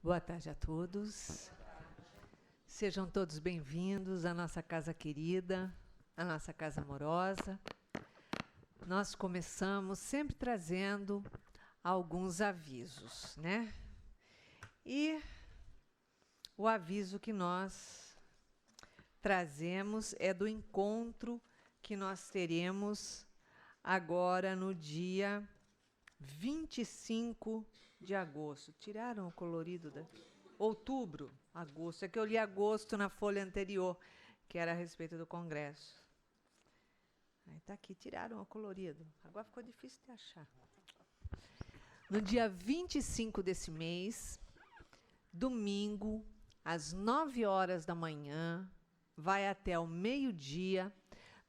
Boa tarde a todos. Sejam todos bem-vindos à nossa casa querida, à nossa casa amorosa. Nós começamos sempre trazendo alguns avisos, né? E o aviso que nós trazemos é do encontro que nós teremos agora no dia 25 de agosto. Tiraram o colorido da... Outubro, agosto. É que eu li agosto na folha anterior, que era a respeito do Congresso. Aí está aqui, tiraram o colorido. Agora ficou difícil de achar. No dia 25 desse mês, domingo, às 9 horas da manhã, vai até o meio-dia,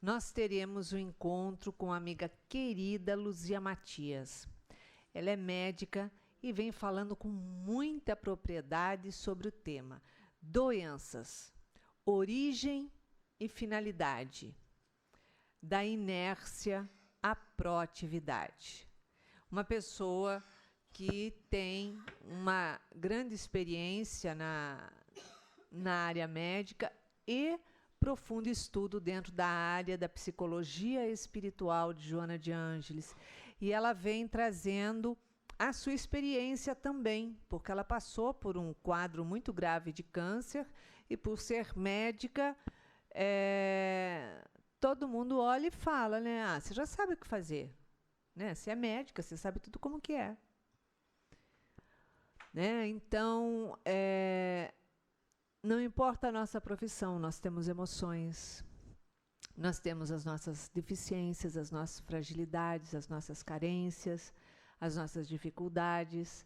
nós teremos um encontro com a amiga querida Luzia Matias. Ela é médica e vem falando com muita propriedade sobre o tema doenças, origem e finalidade, da inércia à proatividade. Uma pessoa que tem uma grande experiência na área médica e profundo estudo dentro da área da psicologia espiritual de Joana de Ângeles. E ela vem trazendo a sua experiência também, porque ela passou por um quadro muito grave de câncer e, por ser médica, todo mundo olha e fala, né? Ah, você já sabe o que fazer, né? Você é médica, você sabe tudo como que é. Né? Então, não importa a nossa profissão, nós temos emoções, nós temos as nossas deficiências, as nossas fragilidades, as nossas carências, as nossas dificuldades,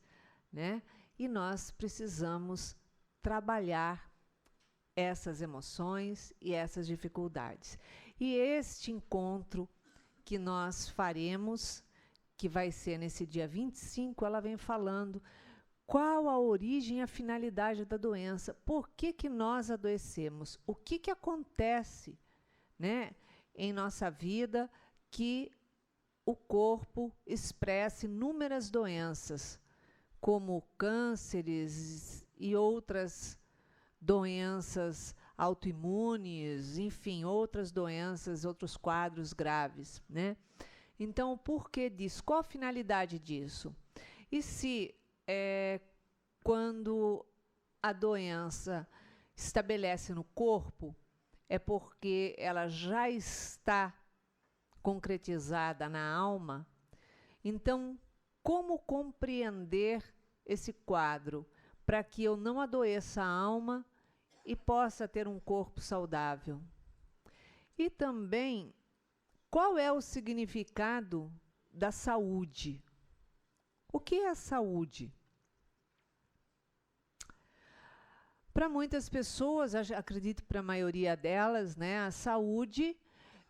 né? E nós precisamos trabalhar essas emoções e essas dificuldades. E este encontro que nós faremos, que vai ser nesse dia 25, ela vem falando qual a origem e a finalidade da doença, por que nós adoecemos, o que acontece, né, em nossa vida que o corpo expressa inúmeras doenças, como cânceres e outras doenças autoimunes, enfim, outras doenças, outros quadros graves, né? Então, o porquê disso? Qual a finalidade disso? E se, quando a doença estabelece no corpo, é porque ela já está concretizada na alma? Então, como compreender esse quadro para que eu não adoeça a alma e possa ter um corpo saudável? E também, qual é o significado da saúde? O que é a saúde? Para muitas pessoas, acredito para a maioria delas, né, a saúde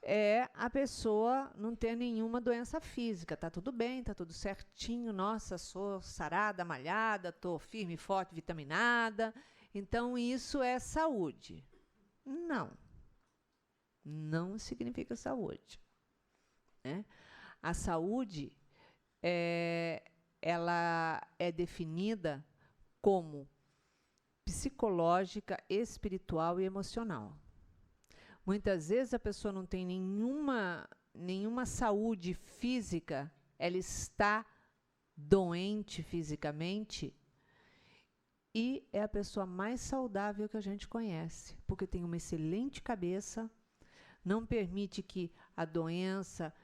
é a pessoa não ter nenhuma doença física. Está tudo bem, está tudo certinho. Nossa, sou sarada, malhada, estou firme, forte, vitaminada. Então, isso é saúde. Não. Não significa saúde. Né? A saúde ela é definida como psicológica, espiritual e emocional. Muitas vezes a pessoa não tem nenhuma saúde física, ela está doente fisicamente e é a pessoa mais saudável que a gente conhece, porque tem uma excelente cabeça, não permite que a doença,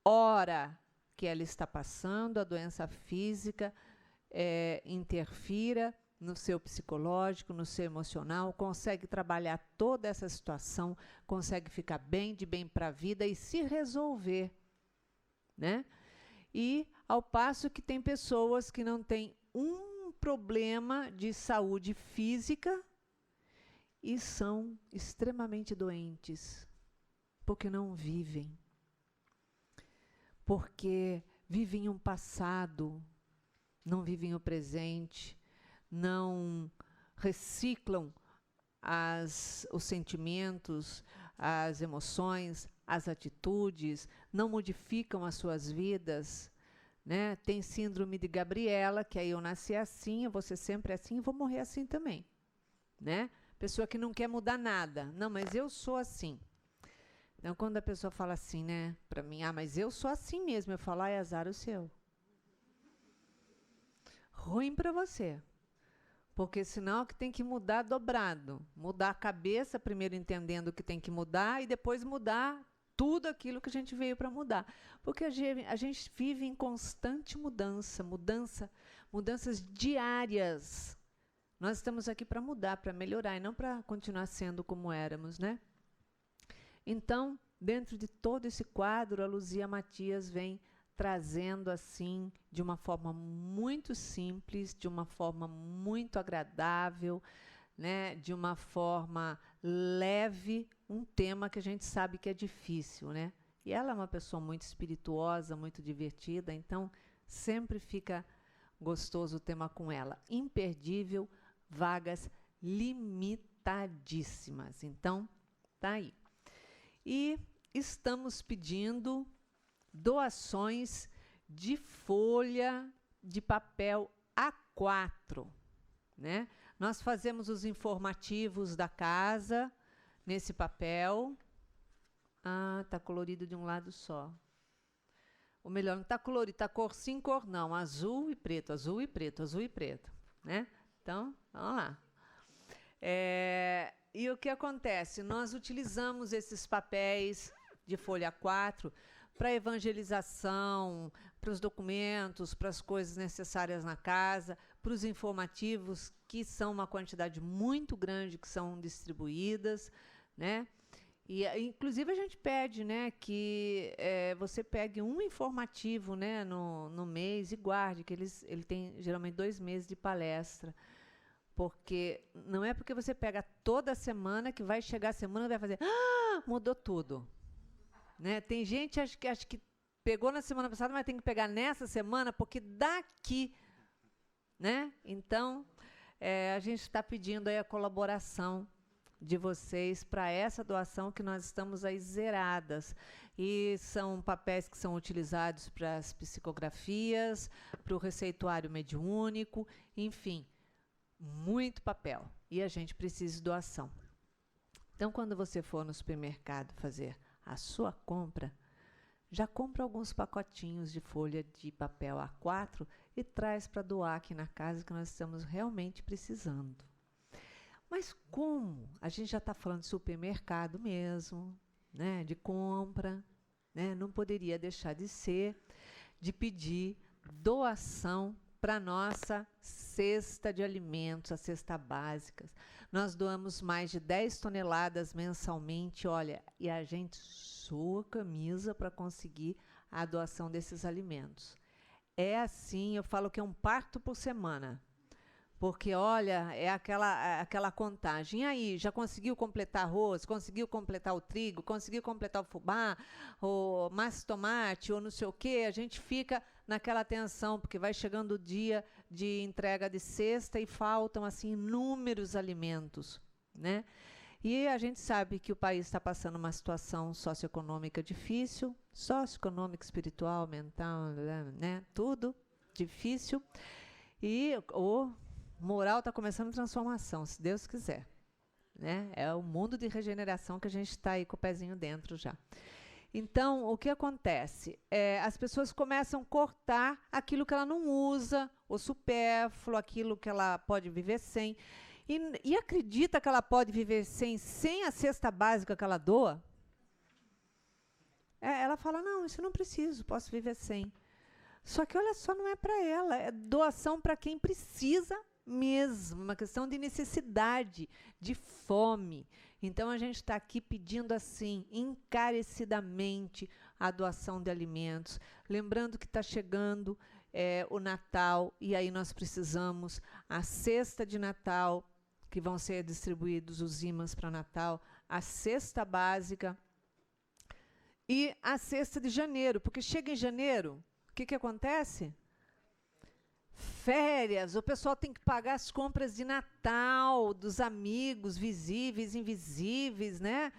hora que ela está passando, a doença física, interfira no seu psicológico, no seu emocional, consegue trabalhar toda essa situação, consegue ficar bem, de bem para a vida e se resolver, né? E ao passo que tem pessoas que não têm um problema de saúde física e são extremamente doentes, porque não vivem, porque vivem um passado, não vivem o presente, não reciclam os sentimentos, as emoções, as atitudes, não modificam as suas vidas, né? Tem síndrome de Gabriela, que aí eu nasci assim, eu vou ser sempre assim e vou morrer assim também, né? Pessoa que não quer mudar nada. Não, mas eu sou assim. Então, quando a pessoa fala assim, né, para mim, mas eu sou assim mesmo, eu falo, é azar o seu. Ruim para você. Porque senão que tem que mudar dobrado. Mudar a cabeça, primeiro entendendo que tem que mudar, e depois mudar tudo aquilo que a gente veio para mudar. Porque a gente vive em constante mudanças diárias. Nós estamos aqui para mudar, para melhorar, e não para continuar sendo como éramos, né? Então, dentro de todo esse quadro, a Luzia Matias vem trazendo assim, de uma forma muito simples, de uma forma muito agradável, né, de uma forma leve, um tema que a gente sabe que é difícil, né? E ela é uma pessoa muito espirituosa, muito divertida, então sempre fica gostoso o tema com ela. Imperdível, vagas limitadíssimas. Então, tá aí. E estamos pedindo doações de folha de papel A4, né? Nós fazemos os informativos da casa nesse papel. Ah, tá colorido de um lado só. Ou melhor, não tá colorido, tá cor sim, cor não. Azul e preto, azul e preto, azul e preto, né? Então, vamos lá. E o que acontece? Nós utilizamos esses papéis de folha A4 para evangelização, para os documentos, para as coisas necessárias na casa, para os informativos, que são uma quantidade muito grande que são distribuídas, né? E, inclusive, a gente pede, né, que você pegue um informativo, né, no mês e guarde, que ele tem geralmente 2 meses de palestra. Porque não é porque você pega toda semana que vai chegar a semana e vai fazer, mudou tudo. Né? Tem gente acho que pegou na semana passada, mas tem que pegar nessa semana, porque daqui. Né? Então, a gente está pedindo aí a colaboração de vocês para essa doação, que nós estamos aí zeradas. E são papéis que são utilizados para as psicografias, para o receituário mediúnico, enfim. Muito papel, e a gente precisa de doação. Então, quando você for no supermercado fazer a sua compra, já compra alguns pacotinhos de folha de papel A4 e traz para doar aqui na casa, que nós estamos realmente precisando. Mas como a gente já está falando de supermercado mesmo, né, de compra, né, não poderia deixar de ser, de pedir doação para a nossa cesta de alimentos, a cesta básica. Nós doamos mais de 10 toneladas mensalmente, olha, e a gente sua camisa para conseguir a doação desses alimentos. É assim, eu falo que é um parto por semana. Porque, olha, é aquela contagem. E aí, já conseguiu completar arroz? Conseguiu completar o trigo? Conseguiu completar o fubá? Ou massa tomate? Ou não sei o quê? A gente fica naquela tensão, porque vai chegando o dia de entrega de cesta e faltam, assim, inúmeros alimentos, né? E a gente sabe que o país está passando uma situação socioeconômica difícil, socioeconômica, espiritual, mental, né? Tudo difícil. E o moral está começando transformação, se Deus quiser. Né? É o mundo de regeneração que a gente está aí com o pezinho dentro já. Então, o que acontece? As pessoas começam a cortar aquilo que ela não usa, o supérfluo, aquilo que ela pode viver sem. E acredita que ela pode viver sem a cesta básica que ela doa? Ela fala, não, isso eu não preciso, posso viver sem. Só que, olha só, não é para ela, é doação para quem precisa mesmo, uma questão de necessidade, de fome. Então, a gente está aqui pedindo, assim, encarecidamente, a doação de alimentos. Lembrando que está chegando o Natal, e aí nós precisamos a cesta de Natal, que vão ser distribuídos os ímãs para Natal, a cesta básica e a cesta de janeiro, porque chega em janeiro, o que acontece? Férias, o pessoal tem que pagar as compras de Natal, dos amigos visíveis, invisíveis, né?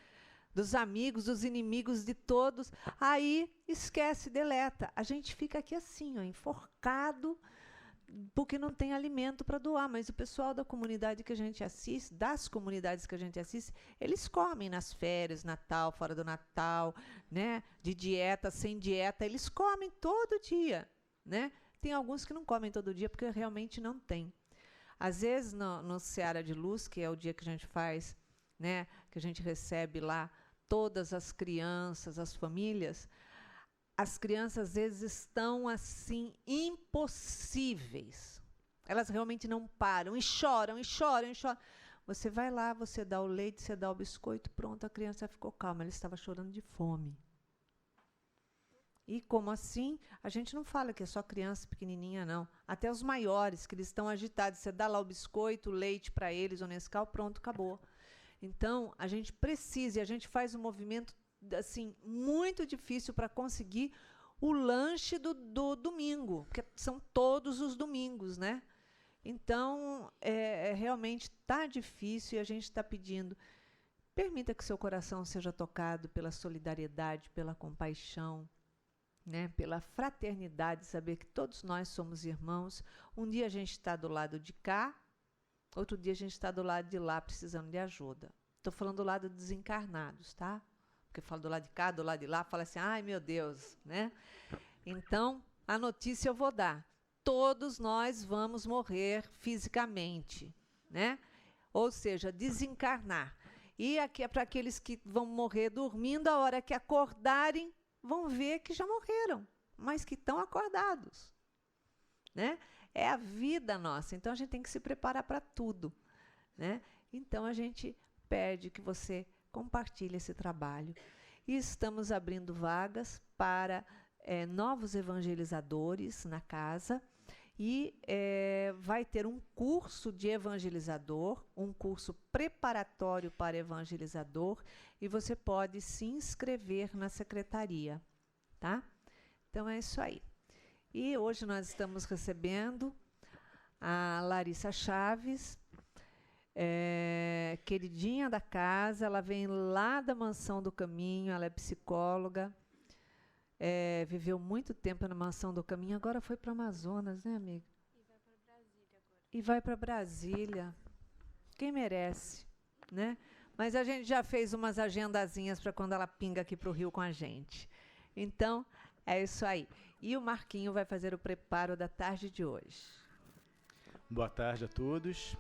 dos amigos, dos inimigos de todos. Aí esquece, deleta. A gente fica aqui assim, ó, enforcado, porque não tem alimento para doar. Mas o pessoal da comunidade que a gente assiste, das comunidades que a gente assiste, eles comem nas férias, Natal, fora do Natal, né? De dieta, sem dieta, eles comem todo dia, né? Tem alguns que não comem todo dia porque realmente não tem. Às vezes, no Seara de Luz, que é o dia que a gente faz, né, que a gente recebe lá todas as crianças, as famílias, as crianças às vezes estão assim, impossíveis. Elas realmente não param e choram, e choram, e choram. Você vai lá, você dá o leite, você dá o biscoito, pronto, a criança ficou calma, ela estava chorando de fome. E como assim? A gente não fala que é só criança pequenininha, não. Até os maiores, que eles estão agitados. Você dá lá o biscoito, o leite para eles, o Nescau, pronto, acabou. Então, a gente precisa, e a gente faz um movimento assim, muito difícil para conseguir o lanche do domingo, porque são todos os domingos, né? Então, realmente está difícil e a gente está pedindo. Permita que seu coração seja tocado pela solidariedade, pela compaixão, né, pela fraternidade, saber que todos nós somos irmãos. Um dia a gente está do lado de cá, outro dia a gente está do lado de lá precisando de ajuda. Estou falando do lado dos desencarnados, tá? Porque falo do lado de cá, do lado de lá, fala assim, ai meu Deus, né? Então, a notícia eu vou dar. Todos nós vamos morrer fisicamente, né? Ou seja, desencarnar. E aqui é para aqueles que vão morrer dormindo, a hora que acordarem, vão ver que já morreram, mas que estão acordados, né? É a vida nossa, então a gente tem que se preparar para tudo, né? Então a gente pede que você compartilhe esse trabalho. E estamos abrindo vagas para novos evangelizadores na casa e vai ter um curso de evangelizador, um curso preparatório para evangelizador, e você pode se inscrever na secretaria, tá? Então é isso aí. E hoje nós estamos recebendo a Larissa Chaves, queridinha da casa, ela vem lá da Mansão do Caminho, ela é psicóloga, viveu muito tempo na Mansão do Caminho, agora foi para Amazonas, né, amiga? E vai para Brasília. Quem merece, né? Mas a gente já fez umas agendazinhas para quando ela pinga aqui para o Rio com a gente. Então, é isso aí. E o Marquinho vai fazer o preparo da tarde de hoje. Boa tarde a todos.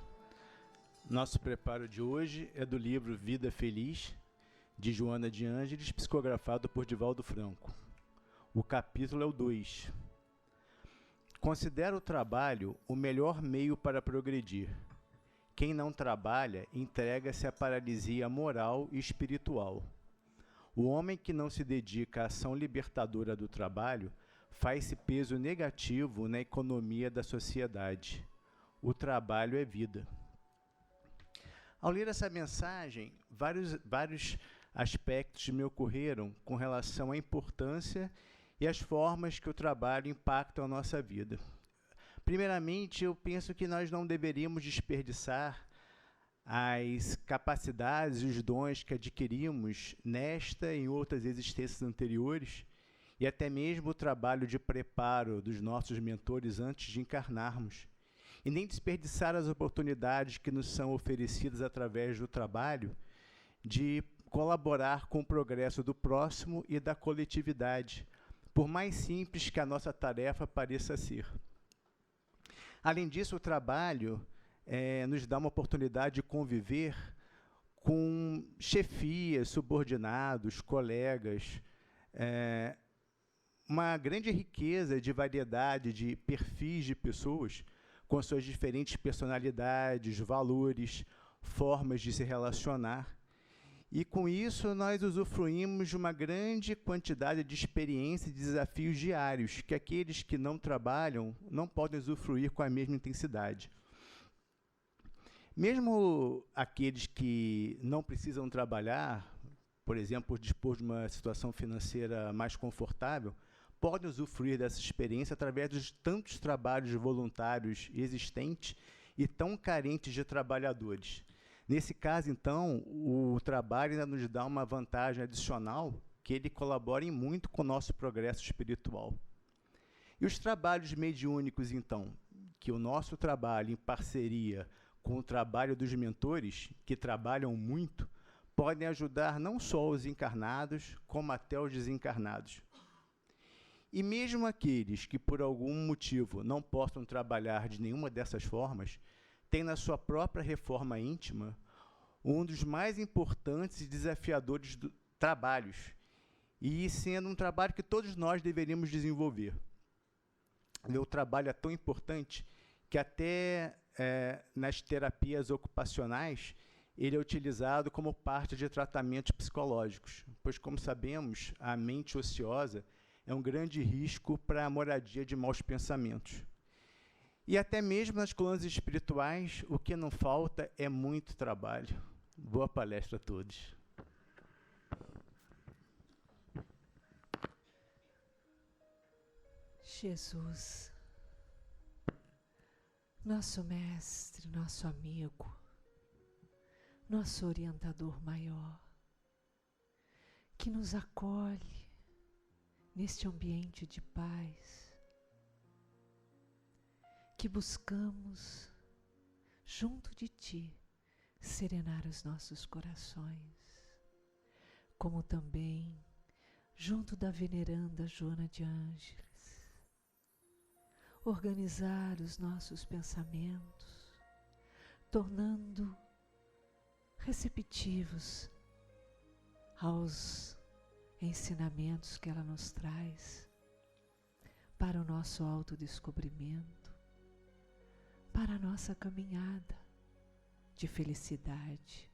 Nosso preparo de hoje é do livro Vida Feliz, de Joana de Ângeles, psicografado por Divaldo Franco. O capítulo é o 2. Considera o trabalho o melhor meio para progredir. Quem não trabalha entrega-se à paralisia moral e espiritual. O homem que não se dedica à ação libertadora do trabalho faz-se peso negativo na economia da sociedade. O trabalho é vida. Ao ler essa mensagem, vários aspectos me ocorreram com relação à importância e às formas que o trabalho impacta a nossa vida. Primeiramente, eu penso que nós não deveríamos desperdiçar as capacidades e os dons que adquirimos nesta e em outras existências anteriores, e até mesmo o trabalho de preparo dos nossos mentores antes de encarnarmos, e nem desperdiçar as oportunidades que nos são oferecidas através do trabalho de colaborar com o progresso do próximo e da coletividade, por mais simples que a nossa tarefa pareça ser. Além disso, o trabalho nos dá uma oportunidade de conviver com chefias, subordinados, colegas, uma grande riqueza de variedade de perfis de pessoas, com suas diferentes personalidades, valores, formas de se relacionar. E, com isso, nós usufruímos de uma grande quantidade de experiências e desafios diários que aqueles que não trabalham não podem usufruir com a mesma intensidade. Mesmo aqueles que não precisam trabalhar, por exemplo, dispor de uma situação financeira mais confortável, podem usufruir dessa experiência através dos tantos trabalhos voluntários existentes e tão carentes de trabalhadores. Nesse caso, então, o trabalho ainda nos dá uma vantagem adicional, que ele colabora em muito com o nosso progresso espiritual. E os trabalhos mediúnicos, então, que o nosso trabalho em parceria com o trabalho dos mentores, que trabalham muito, podem ajudar não só os encarnados, como até os desencarnados. E mesmo aqueles que, por algum motivo, não possam trabalhar de nenhuma dessas formas, têm na sua própria reforma íntima um dos mais importantes e desafiadores trabalhos, e sendo um trabalho que todos nós deveríamos desenvolver. O trabalho é tão importante que até nas terapias ocupacionais ele é utilizado como parte de tratamentos psicológicos, pois, como sabemos, a mente ociosa é um grande risco para a moradia de maus pensamentos. E até mesmo nas colunas espirituais, o que não falta é muito trabalho. Boa palestra a todos. Jesus, nosso mestre, nosso amigo, nosso orientador maior, que nos acolhe neste ambiente de paz, que buscamos, junto de Ti, serenar os nossos corações, como também junto da veneranda Joana de Ângeles, organizar os nossos pensamentos, tornando receptivos aos ensinamentos que ela nos traz para o nosso autodescobrimento, para a nossa caminhada de felicidade.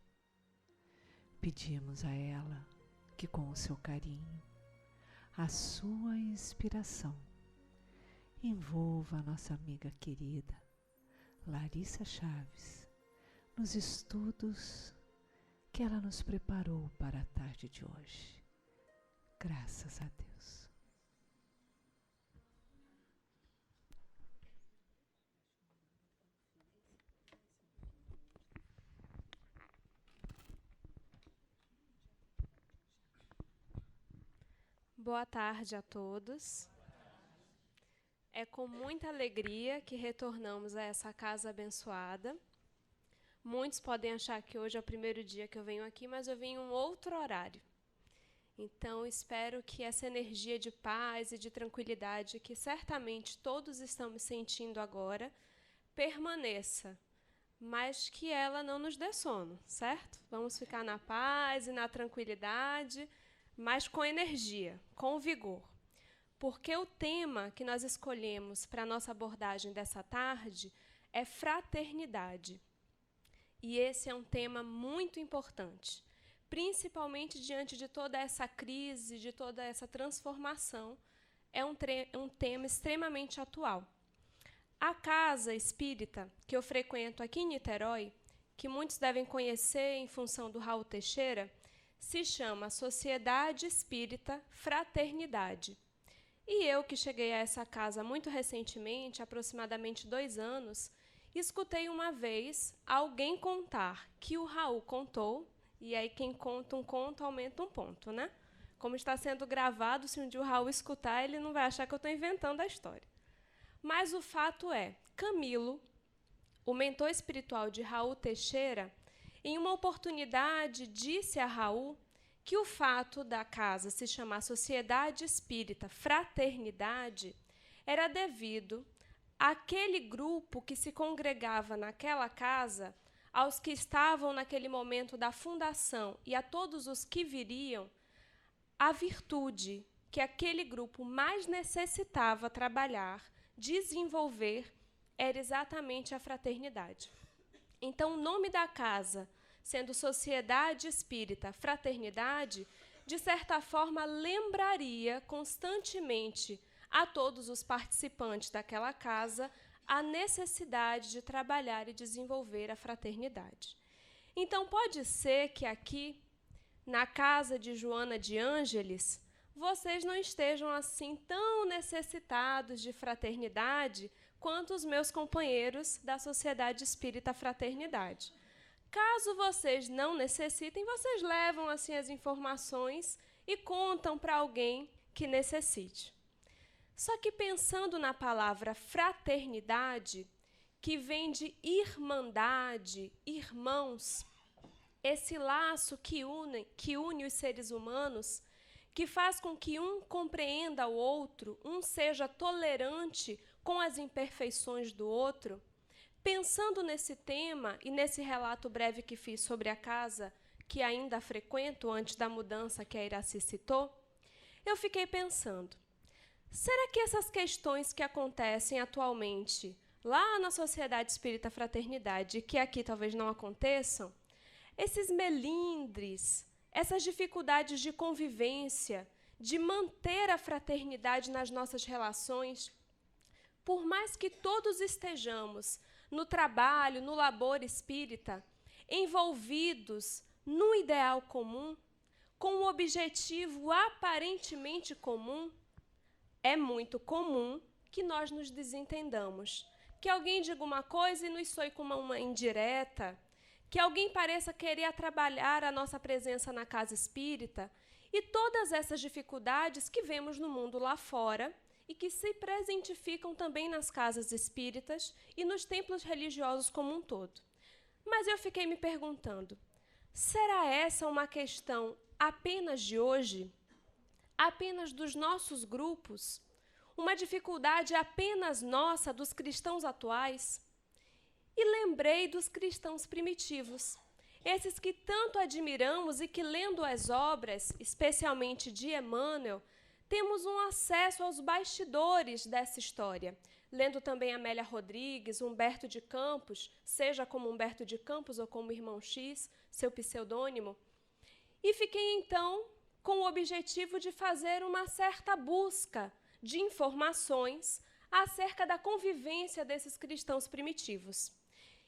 Pedimos a ela que, com o seu carinho, a sua inspiração, envolva a nossa amiga querida Larissa Chaves nos estudos que ela nos preparou para a tarde de hoje. Graças a Deus. Boa tarde a todos. É com muita alegria que retornamos a essa casa abençoada. Muitos podem achar que hoje é o primeiro dia que eu venho aqui, mas eu vim em um outro horário. Então, espero que essa energia de paz e de tranquilidade que certamente todos estamos sentindo agora permaneça, mas que ela não nos dê sono, certo? Vamos ficar na paz e na tranquilidade, mas com energia, com vigor. Porque o tema que nós escolhemos para a nossa abordagem dessa tarde é fraternidade. E esse é um tema muito importante, principalmente diante de toda essa crise, de toda essa transformação. É um tema extremamente atual. A casa espírita que eu frequento aqui em Niterói, que muitos devem conhecer em função do Raul Teixeira, se chama Sociedade Espírita Fraternidade. E eu, que cheguei a essa casa muito recentemente, aproximadamente 2 anos, escutei uma vez alguém contar que o Raul contou, e aí quem conta um conto aumenta um ponto, né? Como está sendo gravado, se um dia o Raul escutar, ele não vai achar que eu estou inventando a história. Mas o fato é, Camilo, o mentor espiritual de Raul Teixeira, em uma oportunidade disse a Raul que o fato da casa se chamar Sociedade Espírita Fraternidade era devido àquele grupo que se congregava naquela casa, aos que estavam naquele momento da fundação e a todos os que viriam, a virtude que aquele grupo mais necessitava trabalhar, desenvolver, era exatamente a fraternidade. Então, o nome da casa, sendo Sociedade Espírita Fraternidade, de certa forma lembraria constantemente a todos os participantes daquela casa a necessidade de trabalhar e desenvolver a fraternidade. Então, pode ser que aqui, na casa de Joana de Ângeles, vocês não estejam assim tão necessitados de fraternidade quanto os meus companheiros da Sociedade Espírita Fraternidade. Caso vocês não necessitem, vocês levam assim as informações e contam para alguém que necessite. Só que pensando na palavra fraternidade, que vem de irmandade, irmãos, esse laço que une os seres humanos, que faz com que um compreenda o outro, um seja tolerante com as imperfeições do outro, pensando nesse tema e nesse relato breve que fiz sobre a casa que ainda frequento antes da mudança que a Iraci citou, eu fiquei pensando, será que essas questões que acontecem atualmente lá na Sociedade Espírita Fraternidade, que aqui talvez não aconteçam, esses melindres, essas dificuldades de convivência, de manter a fraternidade nas nossas relações, por mais que todos estejamos no trabalho, no labor espírita, envolvidos no ideal comum, com um objetivo aparentemente comum, é muito comum que nós nos desentendamos. Que alguém diga uma coisa e nos soe com uma indireta, que alguém pareça querer atrapalhar a nossa presença na casa espírita, e todas essas dificuldades que vemos no mundo lá fora e que se presentificam também nas casas espíritas e nos templos religiosos como um todo. Mas eu fiquei me perguntando, será essa uma questão apenas de hoje? Apenas dos nossos grupos? Uma dificuldade apenas nossa, dos cristãos atuais? E lembrei dos cristãos primitivos, esses que tanto admiramos e que, lendo as obras, especialmente de Emmanuel, temos um acesso aos bastidores dessa história. Lendo também Amélia Rodrigues, Humberto de Campos, seja como Humberto de Campos ou como Irmão X, seu pseudônimo. E fiquei, então, com o objetivo de fazer uma certa busca de informações acerca da convivência desses cristãos primitivos.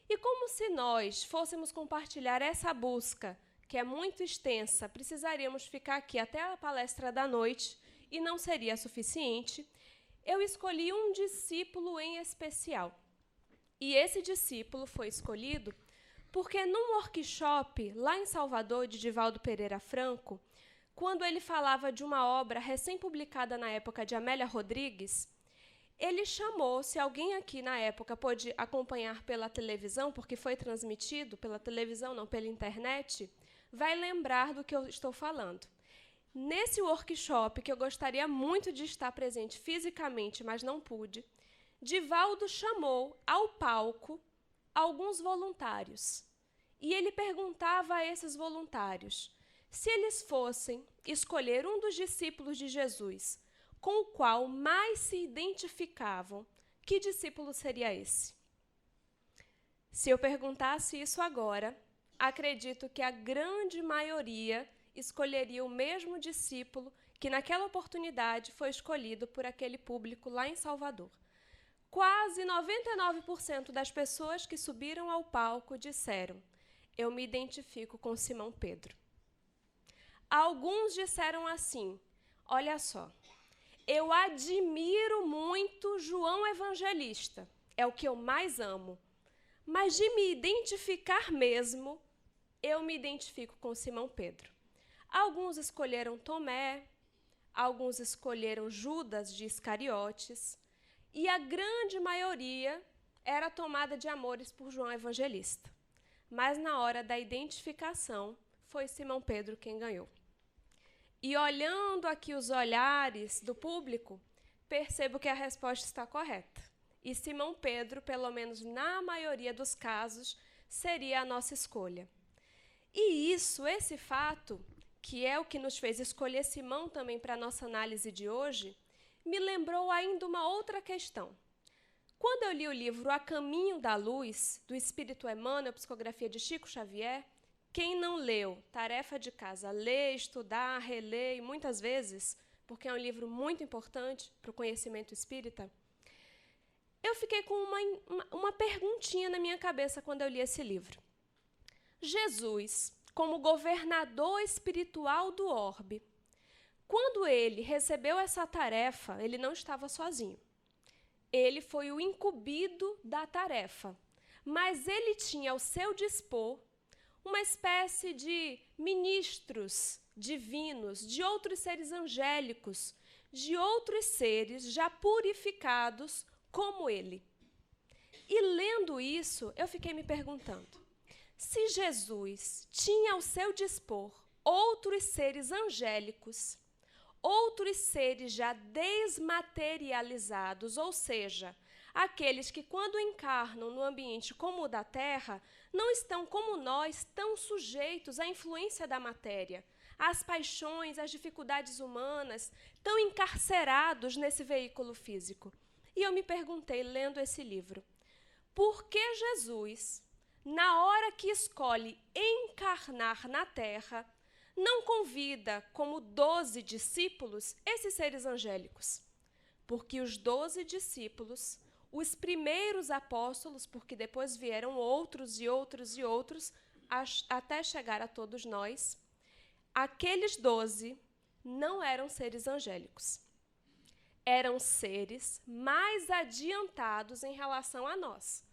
E como se nós fôssemos compartilhar essa busca, que é muito extensa, precisaríamos ficar aqui até a palestra da noite, e não seria suficiente, eu escolhi um discípulo em especial. E esse discípulo foi escolhido porque num workshop lá em Salvador, de Divaldo Pereira Franco, quando ele falava de uma obra recém-publicada na época de Amélia Rodrigues, ele chamou, se alguém aqui na época pôde acompanhar pela televisão, porque foi transmitido pela televisão, não pela internet, vai lembrar do que eu estou falando. Nesse workshop, que eu gostaria muito de estar presente fisicamente, mas não pude, Divaldo chamou ao palco alguns voluntários. E ele perguntava a esses voluntários se eles fossem escolher um dos discípulos de Jesus com o qual mais se identificavam, que discípulo seria esse? Se eu perguntasse isso agora, acredito que a grande maioria escolheria o mesmo discípulo que naquela oportunidade foi escolhido por aquele público lá em Salvador. Quase 99% das pessoas que subiram ao palco disseram: eu me identifico com Simão Pedro. Alguns disseram assim: olha só, eu admiro muito João Evangelista, é o que eu mais amo, mas de me identificar mesmo, eu me identifico com Simão Pedro. Alguns escolheram Tomé, alguns escolheram Judas de Iscariotes, e a grande maioria era tomada de amores por João Evangelista. Mas na hora da identificação, foi Simão Pedro quem ganhou. E olhando aqui os olhares do público, percebo que a resposta está correta. E Simão Pedro, pelo menos na maioria dos casos, seria a nossa escolha. E esse fato, que é o que nos fez escolher Simão também para a nossa análise de hoje, me lembrou ainda uma outra questão. Quando eu li o livro A Caminho da Luz, do Espírito Emmanuel, psicografia de Chico Xavier, quem não leu, tarefa de casa, ler, estudar, reler, e muitas vezes, porque é um livro muito importante para o conhecimento espírita, eu fiquei com uma perguntinha na minha cabeça quando eu li esse livro. Jesus, como governador espiritual do orbe, quando ele recebeu essa tarefa, ele não estava sozinho. Ele foi o incumbido da tarefa, mas ele tinha ao seu dispor uma espécie de ministros divinos, de outros seres angélicos, de outros seres já purificados como ele. E lendo isso, eu fiquei me perguntando, se Jesus tinha ao seu dispor outros seres angélicos, outros seres já desmaterializados, ou seja, aqueles que quando encarnam no ambiente como o da Terra, não estão como nós tão sujeitos à influência da matéria, às paixões, às dificuldades humanas, tão encarcerados nesse veículo físico. E eu me perguntei, lendo esse livro, por que Jesus, na hora que escolhe encarnar na Terra, não convida como 12 discípulos esses seres angélicos? Porque os 12 discípulos, os primeiros apóstolos, porque depois vieram outros e outros e outros, até chegar a todos nós, aqueles 12 não eram seres angélicos. Eram seres mais adiantados em relação a nós.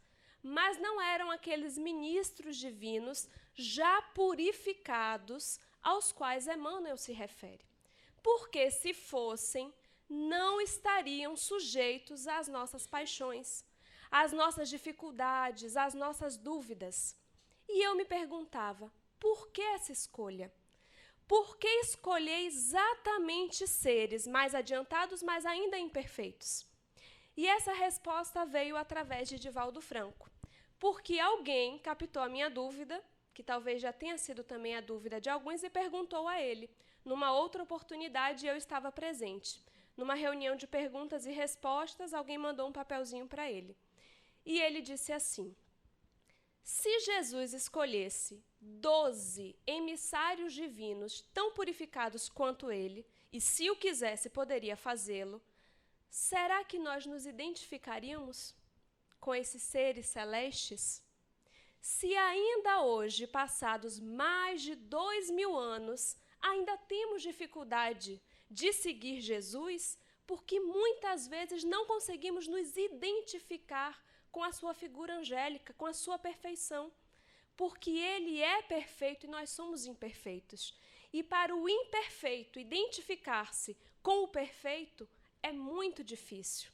Mas não eram aqueles ministros divinos já purificados aos quais Emmanuel se refere. Porque se fossem, não estariam sujeitos às nossas paixões, às nossas dificuldades, às nossas dúvidas. E eu me perguntava, por que essa escolha? Por que escolher exatamente seres mais adiantados, mas ainda imperfeitos? E essa resposta veio através de Divaldo Franco, porque alguém captou a minha dúvida, que talvez já tenha sido também a dúvida de alguns, e perguntou a ele. Numa outra oportunidade, eu estava presente. Numa reunião de perguntas e respostas, alguém mandou um papelzinho para ele. E ele disse assim, se Jesus escolhesse 12 emissários divinos tão purificados quanto ele, e se o quisesse, poderia fazê-lo, será que nós nos identificaríamos com esses seres celestes? Se ainda hoje, passados mais de 2000 anos, ainda temos dificuldade de seguir Jesus, porque muitas vezes não conseguimos nos identificar com a sua figura angélica, com a sua perfeição, porque ele é perfeito e nós somos imperfeitos. E para o imperfeito identificar-se com o perfeito é muito difícil.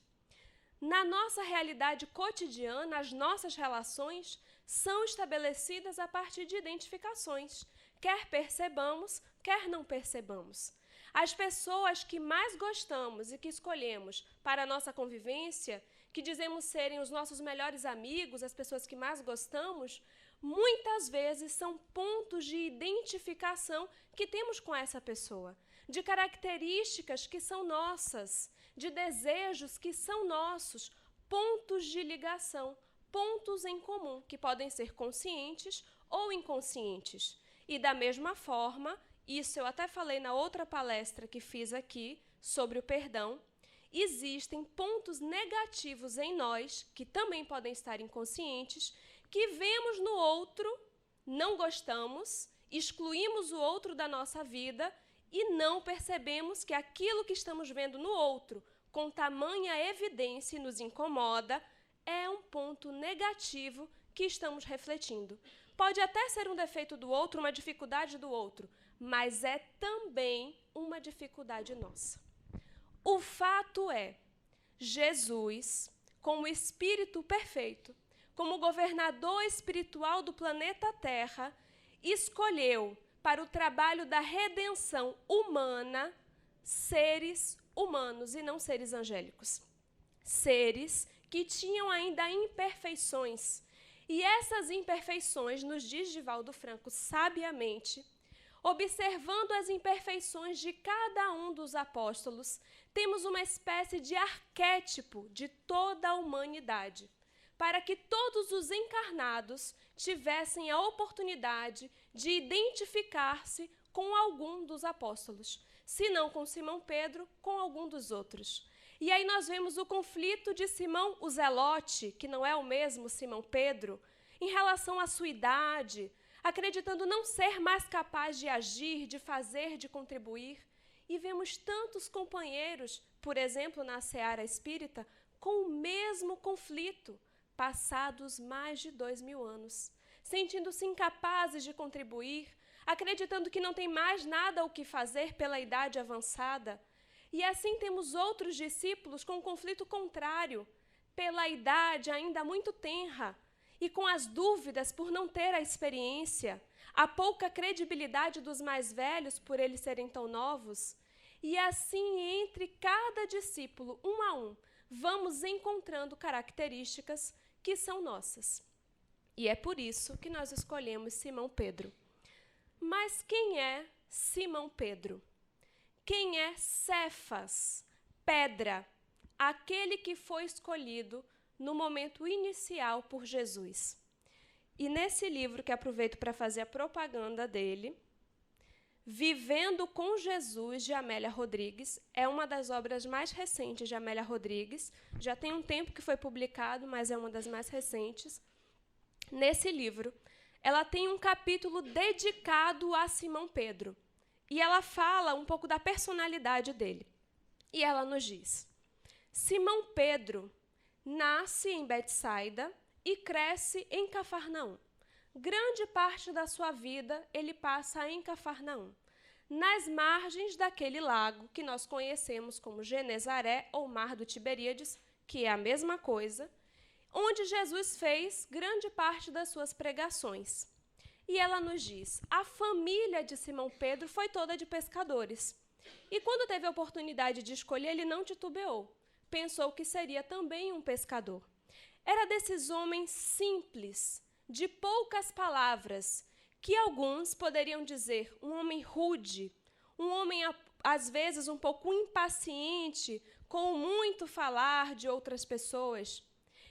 Na nossa realidade cotidiana, as nossas relações são estabelecidas a partir de identificações, quer percebamos, quer não percebamos. As pessoas que mais gostamos e que escolhemos para a nossa convivência, que dizemos serem os nossos melhores amigos, as pessoas que mais gostamos, muitas vezes são pontos de identificação que temos com essa pessoa, de características que são nossas, de desejos que são nossos, pontos de ligação, pontos em comum, que podem ser conscientes ou inconscientes. E da mesma forma, isso eu até falei na outra palestra que fiz aqui sobre o perdão, existem pontos negativos em nós, que também podem estar inconscientes, que vemos no outro, não gostamos, excluímos o outro da nossa vida e não percebemos que aquilo que estamos vendo no outro, com tamanha evidência e nos incomoda, é um ponto negativo que estamos refletindo. Pode até ser um defeito do outro, uma dificuldade do outro, mas é também uma dificuldade nossa. O fato é, Jesus, como Espírito perfeito, como governador espiritual do planeta Terra, escolheu para o trabalho da redenção humana seres humanos e não seres angélicos. Seres que tinham ainda imperfeições. E essas imperfeições, nos diz Divaldo Franco sabiamente, observando as imperfeições de cada um dos apóstolos, temos uma espécie de arquétipo de toda a humanidade, para que todos os encarnados tivessem a oportunidade de identificar-se com algum dos apóstolos, se não com Simão Pedro, com algum dos outros. E aí nós vemos o conflito de Simão o Zelote, que não é o mesmo Simão Pedro, em relação à sua idade, acreditando não ser mais capaz de agir, de fazer, de contribuir. E vemos tantos companheiros, por exemplo, na Seara Espírita, com o mesmo conflito, passados mais de 2000 anos. sentindo-se incapazes de contribuir, acreditando que não tem mais nada o que fazer pela idade avançada. E assim temos outros discípulos com um conflito contrário, pela idade ainda muito tenra, e com as dúvidas por não ter a experiência, a pouca credibilidade dos mais velhos por eles serem tão novos. E assim, entre cada discípulo, um a um, vamos encontrando características que são nossas. E é por isso que nós escolhemos Simão Pedro. Mas quem é Simão Pedro? Quem é Cefas, pedra, aquele que foi escolhido no momento inicial por Jesus? E nesse livro, que aproveito para fazer a propaganda dele, Vivendo com Jesus, de Amélia Rodrigues, é uma das obras mais recentes de Amélia Rodrigues. Já tem um tempo que foi publicado, mas é uma das mais recentes. Nesse livro, ela tem um capítulo dedicado a Simão Pedro. E ela fala um pouco da personalidade dele. E ela nos diz: Simão Pedro nasce em Betsaida e cresce em Cafarnaum. Grande parte da sua vida ele passa em Cafarnaum, nas margens daquele lago que nós conhecemos como Genezaré ou Mar do Tiberíades, que é a mesma coisa, onde Jesus fez grande parte das suas pregações. E ela nos diz: a família de Simão Pedro foi toda de pescadores. E quando teve a oportunidade de escolher, ele não titubeou. Pensou que seria também um pescador. Era desses homens simples, de poucas palavras, que alguns poderiam dizer um homem rude, um homem, às vezes, um pouco impaciente, com muito falar de outras pessoas.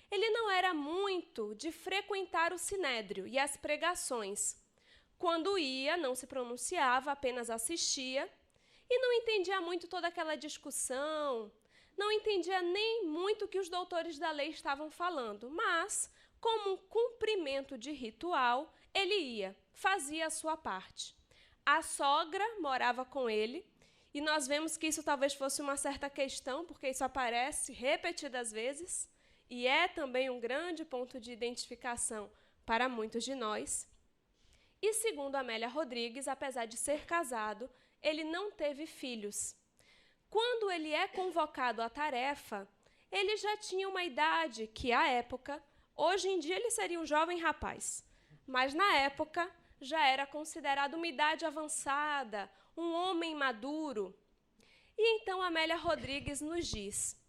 Ele não era muito de frequentar o sinédrio e as pregações. Quando ia, não se pronunciava, apenas assistia, e não entendia muito toda aquela discussão, não entendia nem muito o que os doutores da lei estavam falando, mas, como um cumprimento de ritual, ele ia, fazia a sua parte. A sogra morava com ele, e nós vemos que isso talvez fosse uma certa questão, porque isso aparece repetidas vezes, e é também um grande ponto de identificação para muitos de nós. E segundo Amélia Rodrigues, apesar de ser casado, ele não teve filhos. Quando ele é convocado à tarefa, ele já tinha uma idade que, à época, hoje em dia ele seria um jovem rapaz, mas na época já era considerado uma idade avançada, um homem maduro. E então Amélia Rodrigues nos diz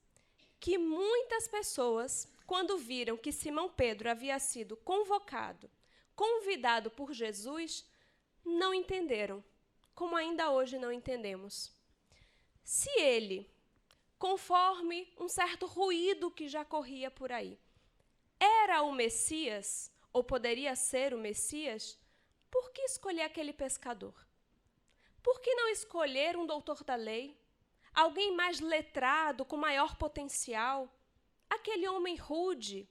que muitas pessoas, quando viram que Simão Pedro havia sido convidado por Jesus, não entenderam, como ainda hoje não entendemos. Se ele, conforme um certo ruído que já corria por aí, era o Messias, ou poderia ser o Messias, por que escolher aquele pescador? Por que não escolher um doutor da lei? Alguém mais letrado, com maior potencial? Aquele homem rude,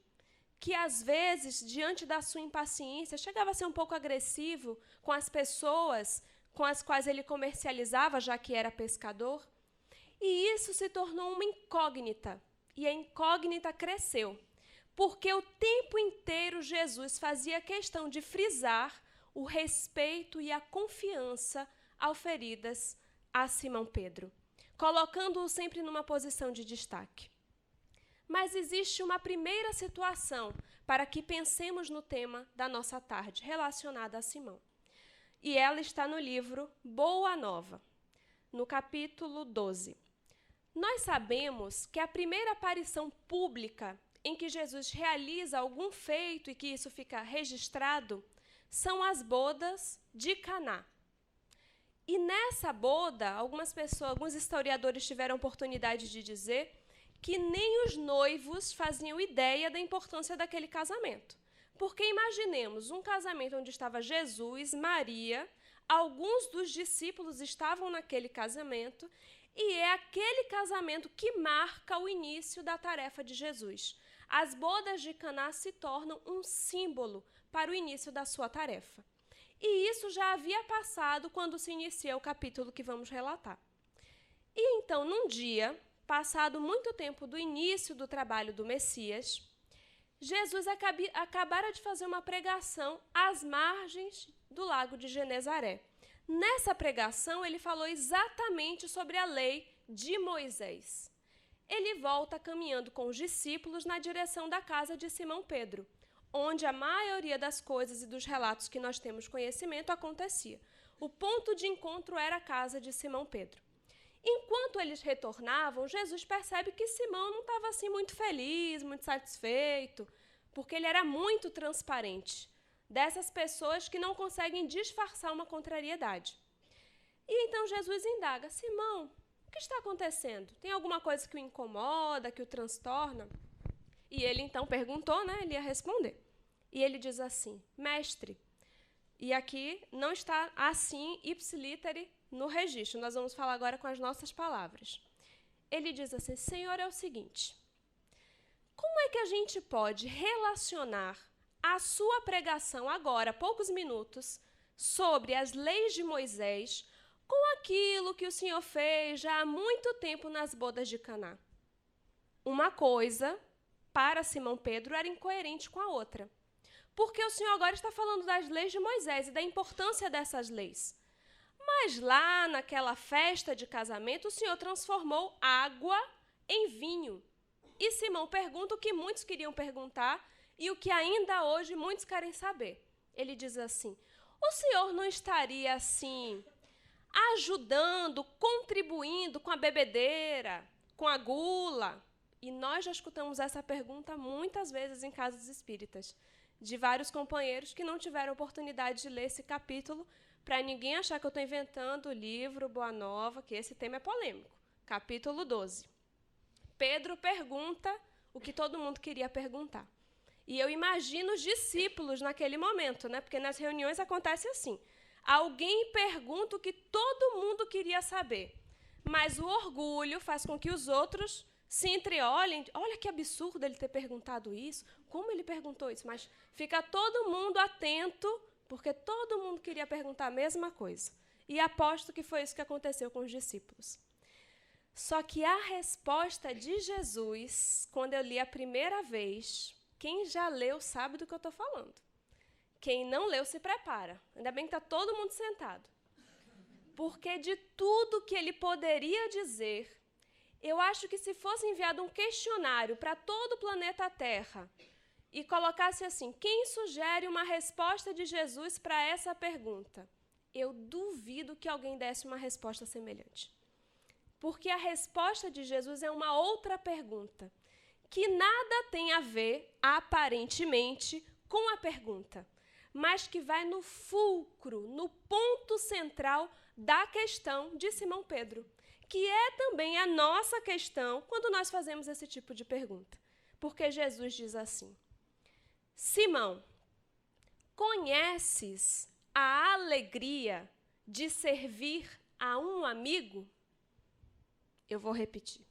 que às vezes, diante da sua impaciência, chegava a ser um pouco agressivo com as pessoas com as quais ele comercializava, já que era pescador. E isso se tornou uma incógnita, e a incógnita cresceu, porque o tempo inteiro Jesus fazia questão de frisar o respeito e a confiança auferidas a Simão Pedro, colocando-o sempre numa posição de destaque. Mas existe uma primeira situação para que pensemos no tema da nossa tarde, relacionada a Simão. E ela está no livro Boa Nova, no capítulo 12. Nós sabemos que a primeira aparição pública em que Jesus realiza algum feito e que isso fica registrado são as bodas de Caná. E nessa boda, alguns historiadores tiveram oportunidade de dizer que nem os noivos faziam ideia da importância daquele casamento. Porque imaginemos um casamento onde estava Jesus, Maria, alguns dos discípulos estavam naquele casamento, e é aquele casamento que marca o início da tarefa de Jesus. As bodas de Caná se tornam um símbolo para o início da sua tarefa. E isso já havia passado quando se inicia o capítulo que vamos relatar. E então, num dia, passado muito tempo do início do trabalho do Messias, Jesus acabara de fazer uma pregação às margens do lago de Genezaré. Nessa pregação, ele falou exatamente sobre a lei de Moisés. Ele volta caminhando com os discípulos na direção da casa de Simão Pedro, onde a maioria das coisas e dos relatos que nós temos conhecimento acontecia. O ponto de encontro era a casa de Simão Pedro. Enquanto eles retornavam, Jesus percebe que Simão não estava assim muito feliz, muito satisfeito, porque ele era muito transparente, dessas pessoas que não conseguem disfarçar uma contrariedade. E então Jesus indaga: Simão, o que está acontecendo? Tem alguma coisa que o incomoda, que o transtorna? E ele então perguntou, né? Ele ia responder. E ele diz assim: mestre, e aqui não está assim ipsiliteri no registro, nós vamos falar agora com as nossas palavras. Ele diz assim: Senhor, é o seguinte, como é que a gente pode relacionar a sua pregação agora, poucos minutos, sobre as leis de Moisés, com aquilo que o Senhor fez já há muito tempo nas bodas de Caná? Uma coisa, para Simão Pedro, era incoerente com a outra. Porque o Senhor agora está falando das leis de Moisés e da importância dessas leis. Mas lá naquela festa de casamento, o Senhor transformou água em vinho. E Simão pergunta o que muitos queriam perguntar e o que ainda hoje muitos querem saber. Ele diz assim: o Senhor não estaria assim ajudando, contribuindo com a bebedeira, com a gula? E nós já escutamos essa pergunta muitas vezes em casas espíritas, de vários companheiros que não tiveram oportunidade de ler esse capítulo, para ninguém achar que eu estou inventando o livro Boa Nova, que esse tema é polêmico. Capítulo 12. Pedro pergunta o que todo mundo queria perguntar. E eu imagino os discípulos naquele momento, né? Porque nas reuniões acontece assim. Alguém pergunta o que todo mundo queria saber, mas o orgulho faz com que os outros se entreolhem. Olha que absurdo ele ter perguntado isso, como ele perguntou isso, mas fica todo mundo atento, porque todo mundo queria perguntar a mesma coisa. E aposto que foi isso que aconteceu com os discípulos. Só que a resposta de Jesus, quando eu li a primeira vez, quem já leu sabe do que eu estou falando. Quem não leu se prepara. Ainda bem que está todo mundo sentado. Porque de tudo que ele poderia dizer, eu acho que se fosse enviado um questionário para todo o planeta Terra e colocasse assim: quem sugere uma resposta de Jesus para essa pergunta? Eu duvido que alguém desse uma resposta semelhante. Porque a resposta de Jesus é uma outra pergunta, que nada tem a ver, aparentemente, com a pergunta, mas que vai no fulcro, no ponto central da questão de Simão Pedro, que é também a nossa questão quando nós fazemos esse tipo de pergunta. Porque Jesus diz assim: Simão, conheces a alegria de servir a um amigo? Eu vou repetir.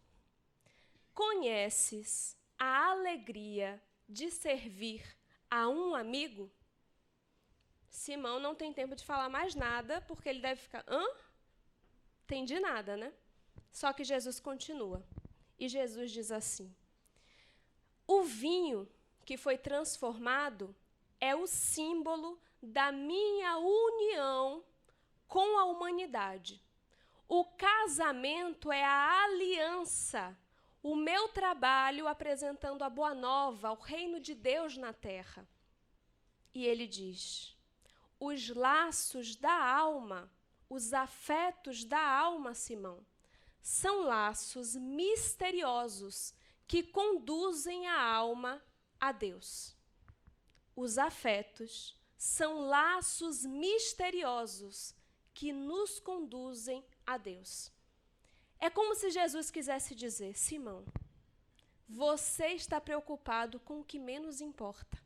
Conheces a alegria de servir a um amigo? Simão não tem tempo de falar mais nada, porque ele deve ficar: hã? Entendi nada, né? Só que Jesus continua. E Jesus diz assim: o vinho que foi transformado é o símbolo da minha união com a humanidade. O casamento é a aliança, o meu trabalho apresentando a boa nova, o reino de Deus na terra. E ele diz: os laços da alma, os afetos da alma, Simão, são laços misteriosos que conduzem a alma a Deus. Os afetos são laços misteriosos que nos conduzem a Deus. É como se Jesus quisesse dizer: Simão, você está preocupado com o que menos importa.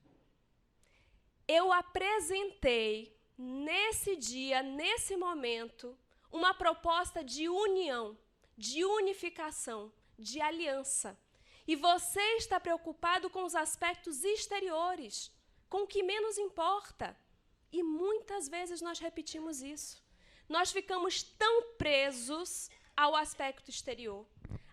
Eu apresentei nesse dia, nesse momento, uma proposta de união, de unificação, de aliança. E você está preocupado com os aspectos exteriores, com o que menos importa. E muitas vezes nós repetimos isso. Nós ficamos tão presos ao aspecto exterior,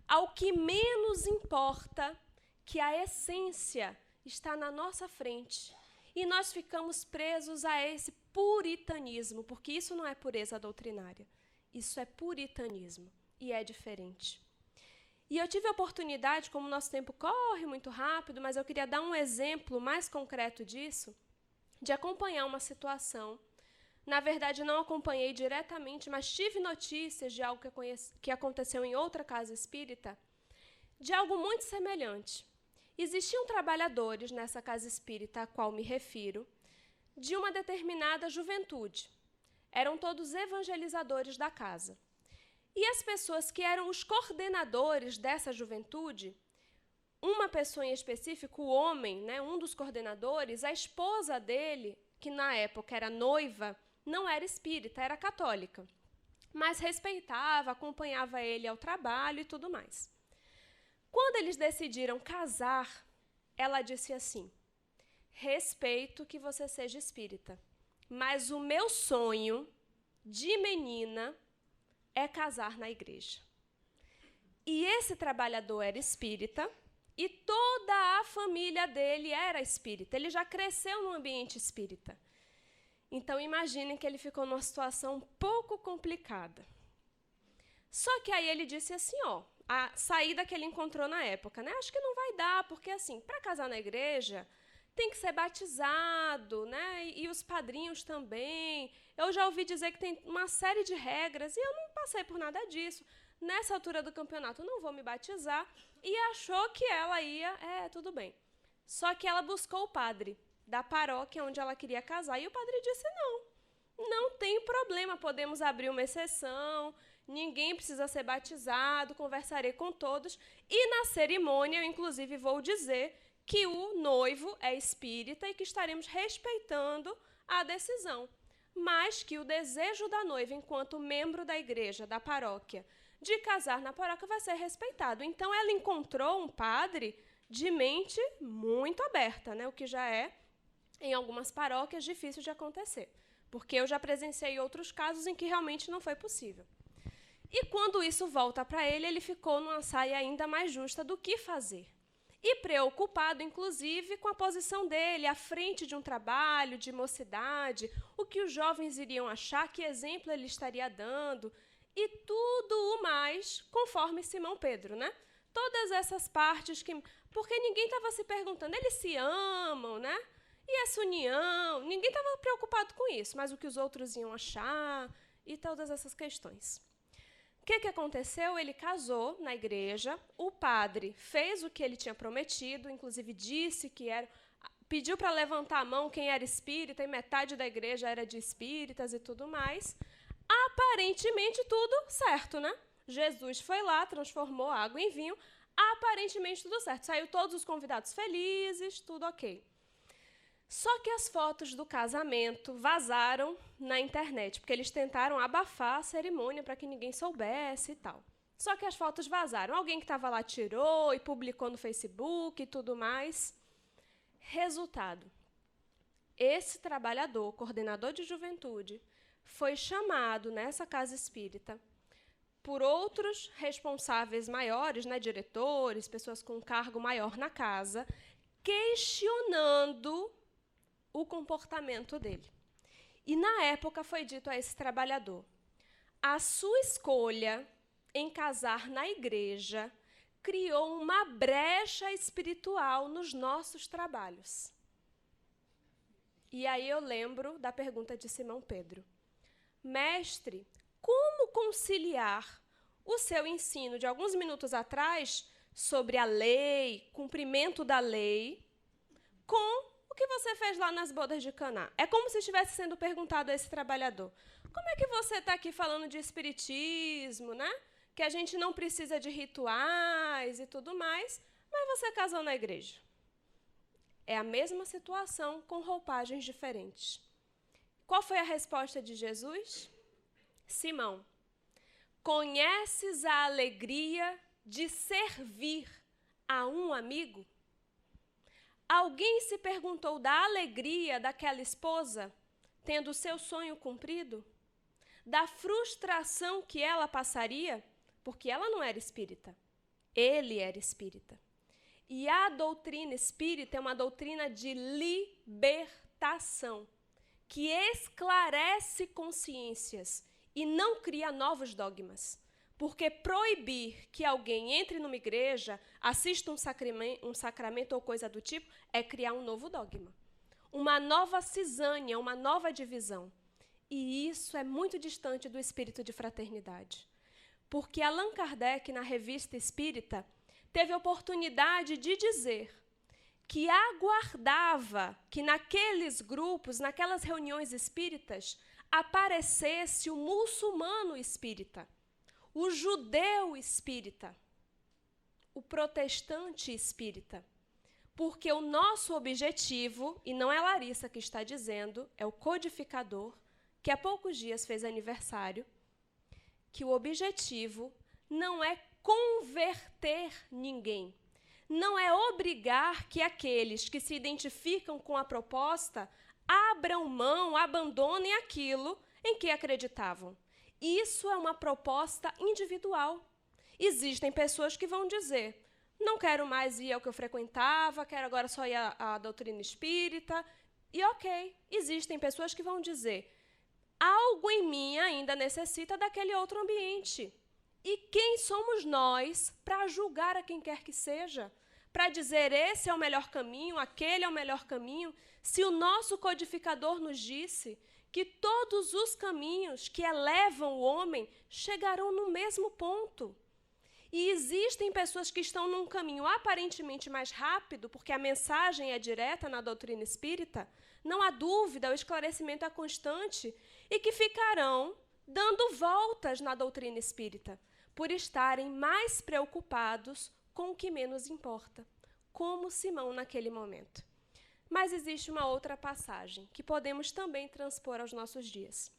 ao que menos importa, que a essência está na nossa frente. E nós ficamos presos a esse puritanismo, porque isso não é pureza doutrinária. Isso é puritanismo e é diferente. E eu tive a oportunidade, como o nosso tempo corre muito rápido, mas eu queria dar um exemplo mais concreto disso, de acompanhar uma situação. Na verdade, não acompanhei diretamente, mas tive notícias de algo que aconteceu em outra casa espírita, de algo muito semelhante. Existiam trabalhadores nessa casa espírita a qual me refiro, de uma determinada juventude. Eram todos evangelizadores da casa. E as pessoas que eram os coordenadores dessa juventude, uma pessoa em específico, o homem, né, um dos coordenadores, a esposa dele, que na época era noiva, não era espírita, era católica, mas respeitava, acompanhava ele ao trabalho e tudo mais. Quando eles decidiram casar, ela disse assim: respeito que você seja espírita, mas o meu sonho de menina é casar na igreja. E esse trabalhador era espírita e toda a família dele era espírita. Ele já cresceu num ambiente espírita. Então, imaginem que ele ficou numa situação um pouco complicada. Só que aí ele disse assim, ó, a saída que ele encontrou na época, né? Acho que não vai dar, porque assim, para casar na igreja, tem que ser batizado, né? E os padrinhos também. Eu já ouvi dizer que tem uma série de regras, e eu não passei por nada disso. Nessa altura do campeonato, eu não vou me batizar. E achou que ela ia, tudo bem. Só que ela buscou o padre da paróquia onde ela queria casar, e o padre disse, não tem problema, podemos abrir uma exceção, ninguém precisa ser batizado, conversarei com todos. E na cerimônia, eu inclusive vou dizer que o noivo é espírita e que estaremos respeitando a decisão, mas que o desejo da noiva, enquanto membro da igreja, da paróquia, de casar na paróquia vai ser respeitado. Então, ela encontrou um padre de mente muito aberta, né? O que já é, em algumas paróquias, difícil de acontecer, porque eu já presenciei outros casos em que realmente não foi possível. E quando isso volta para ele, ele ficou numa saia ainda mais justa do que fazer. E preocupado, inclusive, com a posição dele à frente de um trabalho de mocidade, o que os jovens iriam achar, que exemplo ele estaria dando, e tudo o mais conforme Simão Pedro, né? Todas essas partes que... Porque ninguém estava se perguntando, eles se amam, né? E essa união, ninguém estava preocupado com isso, mas o que os outros iam achar e todas essas questões. O que aconteceu? Ele casou na igreja, o padre fez o que ele tinha prometido, inclusive disse que era, pediu para levantar a mão quem era espírita, e metade da igreja era de espíritas e tudo mais. Aparentemente tudo certo, né? Jesus foi lá, transformou a água em vinho, aparentemente tudo certo. Saiu todos os convidados felizes, tudo ok. Só que as fotos do casamento vazaram na internet, porque eles tentaram abafar a cerimônia para que ninguém soubesse e tal. Só que as fotos vazaram. Alguém que estava lá tirou e publicou no Facebook e tudo mais. Resultado: esse trabalhador, coordenador de juventude, foi chamado nessa casa espírita por outros responsáveis maiores, né, diretores, pessoas com um cargo maior na casa, questionando o comportamento dele. E na época foi dito a esse trabalhador: a sua escolha em casar na igreja criou uma brecha espiritual nos nossos trabalhos. E aí eu lembro da pergunta de Simão Pedro: mestre, como conciliar o seu ensino de alguns minutos atrás sobre a lei, cumprimento da lei, com o que você fez lá nas bodas de Caná? É como se estivesse sendo perguntado a esse trabalhador: como é que você está aqui falando de espiritismo, né? Que a gente não precisa de rituais e tudo mais, mas você casou na igreja. É a mesma situação com roupagens diferentes. Qual foi a resposta de Jesus? Simão, conheces a alegria de servir a um amigo? Alguém se perguntou da alegria daquela esposa, tendo o seu sonho cumprido? Da frustração que ela passaria? Porque ela não era espírita, ele era espírita. E a doutrina espírita é uma doutrina de libertação, que esclarece consciências e não cria novos dogmas. Porque proibir que alguém entre numa igreja, assista um sacramento ou coisa do tipo, é criar um novo dogma. Uma nova cisânia, uma nova divisão. E isso é muito distante do espírito de fraternidade. Porque Allan Kardec, na Revista Espírita, teve a oportunidade de dizer que aguardava que naqueles grupos, naquelas reuniões espíritas, aparecesse o muçulmano espírita, o judeu espírita, o protestante espírita. Porque o nosso objetivo, e não é Larissa que está dizendo, é o codificador, que há poucos dias fez aniversário, que o objetivo não é converter ninguém, não é obrigar que aqueles que se identificam com a proposta abram mão, abandonem aquilo em que acreditavam. Isso é uma proposta individual. Existem pessoas que vão dizer, não quero mais ir ao que eu frequentava, quero agora só ir à doutrina espírita. E ok, existem pessoas que vão dizer, algo em mim ainda necessita daquele outro ambiente. E quem somos nós para julgar a quem quer que seja? Para dizer esse é o melhor caminho, aquele é o melhor caminho, se o nosso codificador nos disse que todos os caminhos que elevam o homem chegarão no mesmo ponto. E existem pessoas que estão num caminho aparentemente mais rápido, porque a mensagem é direta na doutrina espírita, não há dúvida, o esclarecimento é constante, e que ficarão dando voltas na doutrina espírita, por estarem mais preocupados com o que menos importa, como Simão naquele momento. Mas existe uma outra passagem, que podemos também transpor aos nossos dias.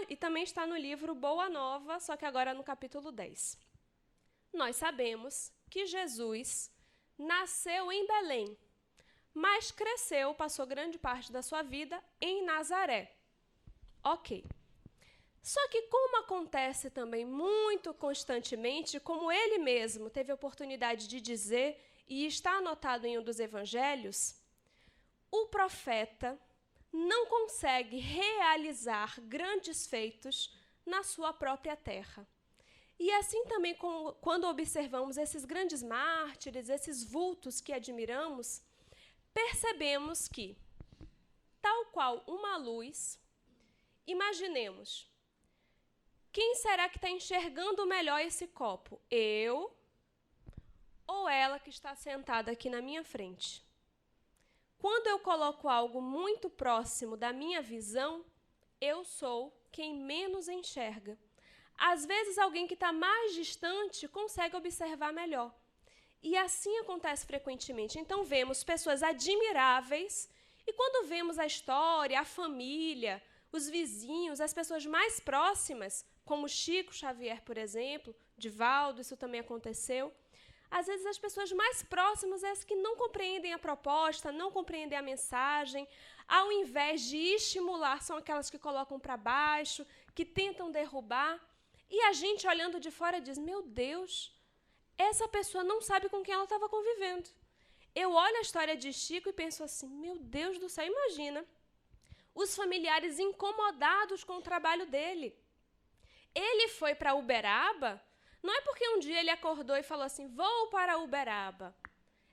E também está no livro Boa Nova, só que agora no capítulo 10. Nós sabemos que Jesus nasceu em Belém, mas cresceu, passou grande parte da sua vida em Nazaré. Ok. Só que como acontece também muito constantemente, como ele mesmo teve a oportunidade de dizer, e está anotado em um dos evangelhos, o profeta não consegue realizar grandes feitos na sua própria terra. E assim também, quando observamos esses grandes mártires, esses vultos que admiramos, percebemos que, tal qual uma luz, imaginemos, quem será que está enxergando melhor esse copo? Eu ou ela que está sentada aqui na minha frente? Quando eu coloco algo muito próximo da minha visão, eu sou quem menos enxerga. Às vezes, alguém que está mais distante consegue observar melhor. E assim acontece frequentemente. Então, vemos pessoas admiráveis, e quando vemos a história, a família, os vizinhos, as pessoas mais próximas, como Chico Xavier, por exemplo, Divaldo, isso também aconteceu, às vezes as pessoas mais próximas são as que não compreendem a proposta, não compreendem a mensagem, ao invés de estimular, são aquelas que colocam para baixo, que tentam derrubar, e a gente olhando de fora diz, meu Deus, essa pessoa não sabe com quem ela estava convivendo. Eu olho a história de Chico e penso assim, meu Deus do céu, imagina, os familiares incomodados com o trabalho dele. Ele foi para Uberaba, não é porque um dia ele acordou e falou assim, vou para Uberaba.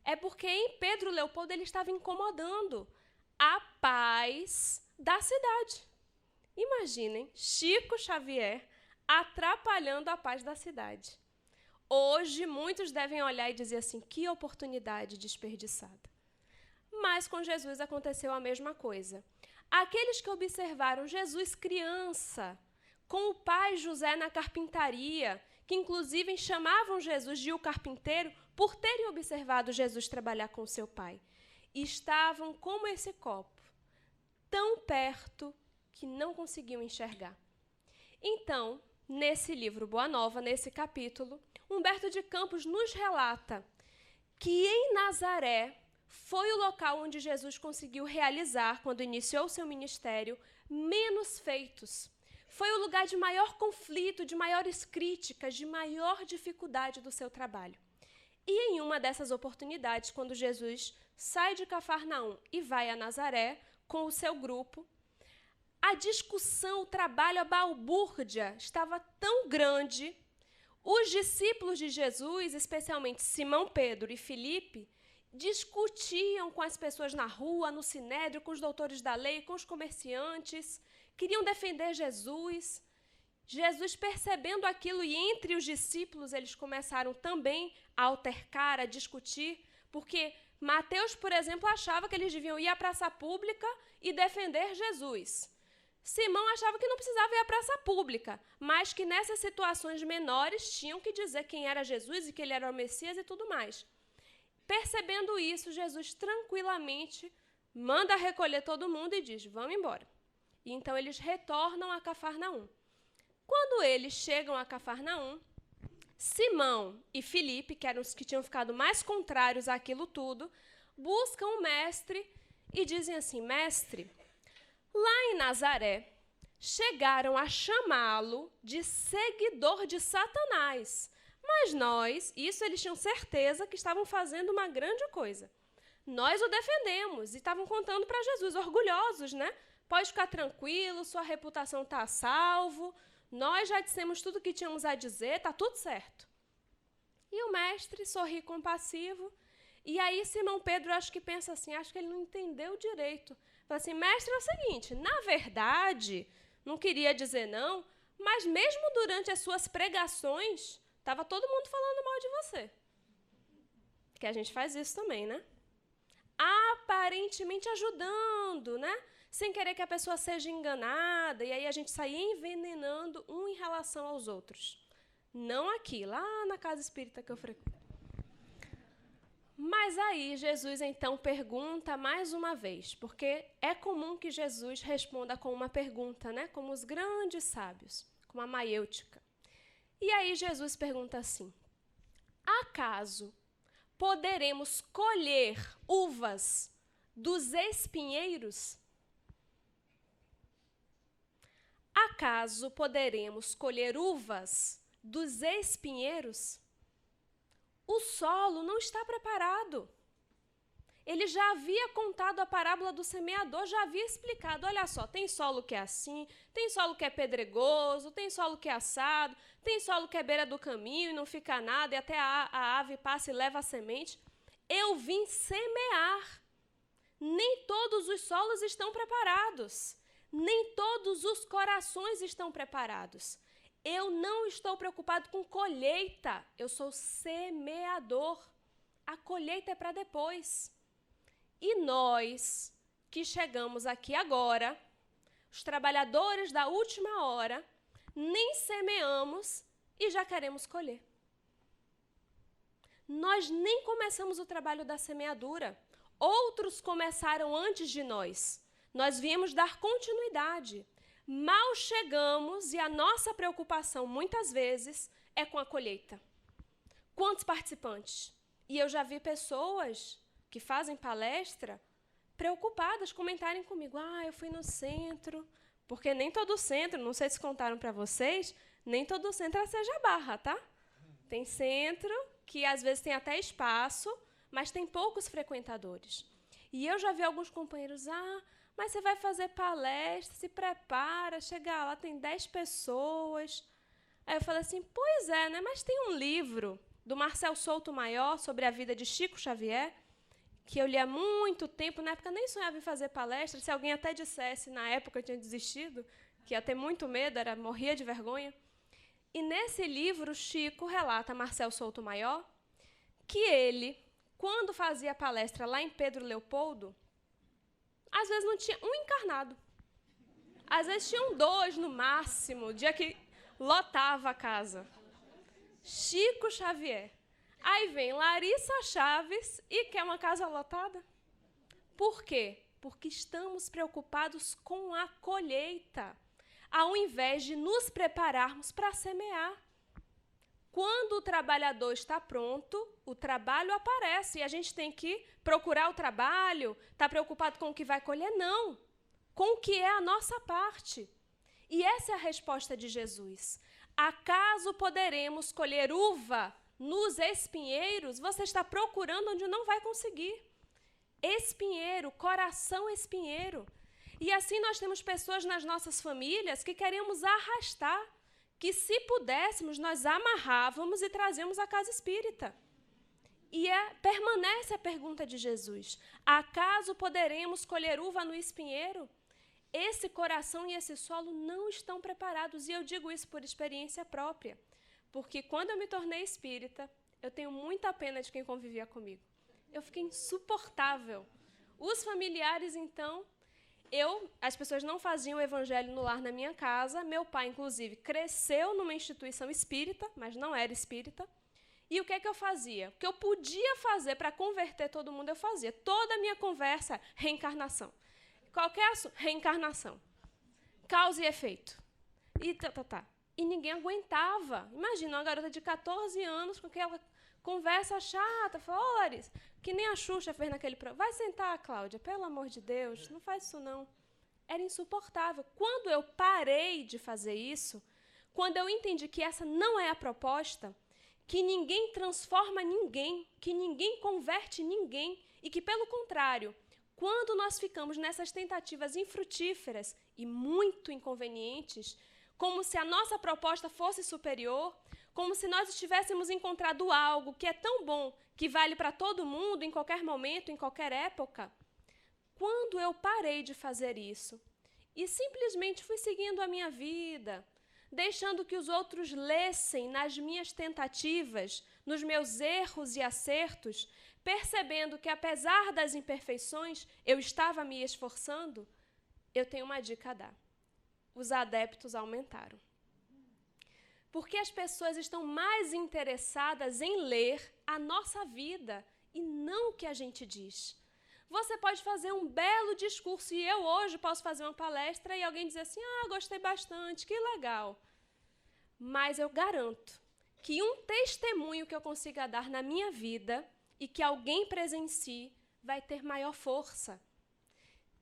É porque em Pedro Leopoldo ele estava incomodando a paz da cidade. Imaginem, Chico Xavier atrapalhando a paz da cidade. Hoje, muitos devem olhar e dizer assim, que oportunidade desperdiçada. Mas com Jesus aconteceu a mesma coisa. Aqueles que observaram Jesus criança, com o pai José na carpintaria, que inclusive chamavam Jesus de o carpinteiro, por terem observado Jesus trabalhar com seu pai, estavam como esse copo, tão perto que não conseguiam enxergar. Então, nesse livro Boa Nova, nesse capítulo, Humberto de Campos nos relata que em Nazaré foi o local onde Jesus conseguiu realizar, quando iniciou seu ministério, menos feitos. Foi o lugar de maior conflito, de maiores críticas, de maior dificuldade do seu trabalho. E em uma dessas oportunidades, quando Jesus sai de Cafarnaum e vai a Nazaré com o seu grupo, a discussão, o trabalho, a balbúrdia estava tão grande. Os discípulos de Jesus, especialmente Simão Pedro e Filipe, discutiam com as pessoas na rua, no sinédrio, com os doutores da lei, com os comerciantes, queriam defender Jesus. Jesus, percebendo aquilo, e entre os discípulos eles começaram também a altercar, a discutir, porque Mateus, por exemplo, achava que eles deviam ir à praça pública e defender Jesus. Simão achava que não precisava ir à praça pública, mas que nessas situações menores tinham que dizer quem era Jesus e que ele era o Messias e tudo mais. Percebendo isso, Jesus tranquilamente manda recolher todo mundo e diz, vamos embora. E então eles retornam a Cafarnaum. Quando eles chegam a Cafarnaum, Simão e Filipe, que eram os que tinham ficado mais contrários àquilo tudo, buscam o mestre e dizem assim, mestre, lá em Nazaré, chegaram a chamá-lo de seguidor de Satanás. Mas nós, isso eles tinham certeza que estavam fazendo uma grande coisa. Nós o defendemos e estavam contando para Jesus, orgulhosos, né? Pode ficar tranquilo, sua reputação está a salvo, nós já dissemos tudo o que tínhamos a dizer, está tudo certo. E o mestre sorri compassivo, e aí Simão Pedro acho que pensa assim, acho que ele não entendeu direito. Fala assim, mestre, é o seguinte, na verdade, não queria dizer não, mas mesmo durante as suas pregações, estava todo mundo falando mal de você. Que a gente faz isso também, né? Aparentemente ajudando, né? Sem querer que a pessoa seja enganada, e aí a gente sai envenenando um em relação aos outros. Não aqui, lá na casa espírita que eu frequento. Mas aí Jesus então pergunta mais uma vez, porque é comum que Jesus responda com uma pergunta, né? Como os grandes sábios, como a maiêutica. E aí Jesus pergunta assim, acaso poderemos colher uvas dos espinheiros? Acaso poderemos colher uvas dos espinheiros? O solo não está preparado. Ele já havia contado a parábola do semeador, já havia explicado, olha só, tem solo que é assim, tem solo que é pedregoso, tem solo que é assado, tem solo que é beira do caminho e não fica nada, e até a ave passa e leva a semente. Eu vim semear. Nem todos os solos estão preparados. Nem todos os corações estão preparados. Eu não estou preocupado com colheita, eu sou semeador. A colheita é para depois. E nós, que chegamos aqui agora, os trabalhadores da última hora, nem semeamos e já queremos colher. Nós nem começamos o trabalho da semeadura. Outros começaram antes de nós. Nós viemos dar continuidade. Mal chegamos e a nossa preocupação, muitas vezes, é com a colheita. Quantos participantes? E eu já vi pessoas que fazem palestra preocupadas comentarem comigo, eu fui no centro, porque nem todo centro, não sei se contaram para vocês, nem todo centro é Seja Barra, tá? Tem centro que às vezes tem até espaço, mas tem poucos frequentadores. E eu já vi alguns companheiros, mas você vai fazer palestra, se prepara, chega lá, tem 10 pessoas. Aí eu falei assim, pois é, né? Mas tem um livro do Marcel Souto Maior sobre a vida de Chico Xavier, que eu li há muito tempo, na época nem sonhava em fazer palestra, se alguém até dissesse, na época eu tinha desistido, que ia ter muito medo, morria de vergonha. E nesse livro, Chico relata, Marcel Souto Maior, que ele, quando fazia palestra lá em Pedro Leopoldo, às vezes não tinha um encarnado. Às vezes tinham 2 no máximo, dia que lotava a casa. Chico Xavier. Aí vem Larissa Chaves e quer uma casa lotada. Por quê? Porque estamos preocupados com a colheita, ao invés de nos prepararmos para semear. Quando o trabalhador está pronto, o trabalho aparece e a gente tem que procurar o trabalho, está preocupado com o que vai colher? Não, com o que é a nossa parte. E essa é a resposta de Jesus. Acaso poderemos colher uva nos espinheiros, você está procurando onde não vai conseguir. Espinheiro, coração espinheiro. E assim nós temos pessoas nas nossas famílias que queremos arrastar, que se pudéssemos, nós amarrávamos e trazíamos à casa espírita. E permanece a pergunta de Jesus: acaso poderemos colher uva no espinheiro? Esse coração e esse solo não estão preparados. E eu digo isso por experiência própria. Porque quando eu me tornei espírita, eu tenho muita pena de quem convivia comigo. Eu fiquei insuportável. Os familiares, então, as pessoas não faziam o evangelho no lar na minha casa. Meu pai, inclusive, cresceu numa instituição espírita, mas não era espírita. E o que é que eu fazia? O que eu podia fazer para converter todo mundo, eu fazia. Toda a minha conversa, reencarnação. Qualquer assunto, reencarnação. Causa e efeito. E E ninguém aguentava. Imagina, uma garota de 14 anos com aquela conversa chata. Falou: ô, Larissa, que nem a Xuxa fez naquele programa. Vai sentar, Cláudia, pelo amor de Deus, não faz isso não. Era insuportável. Quando eu parei de fazer isso, quando eu entendi que essa não é a proposta, que ninguém transforma ninguém, que ninguém converte ninguém, e que, pelo contrário, quando nós ficamos nessas tentativas infrutíferas e muito inconvenientes, como se a nossa proposta fosse superior, como se nós estivéssemos encontrado algo que é tão bom, que vale para todo mundo, em qualquer momento, em qualquer época, quando eu parei de fazer isso e simplesmente fui seguindo a minha vida, deixando que os outros lessem nas minhas tentativas, nos meus erros e acertos, percebendo que, apesar das imperfeições, eu estava me esforçando, eu tenho uma dica a dar. Os adeptos aumentaram. Porque as pessoas estão mais interessadas em ler a nossa vida e não o que a gente diz. Você pode fazer um belo discurso, e eu hoje posso fazer uma palestra e alguém dizer assim: ah, gostei bastante, que legal. Mas eu garanto que um testemunho que eu consiga dar na minha vida e que alguém presencie vai ter maior força.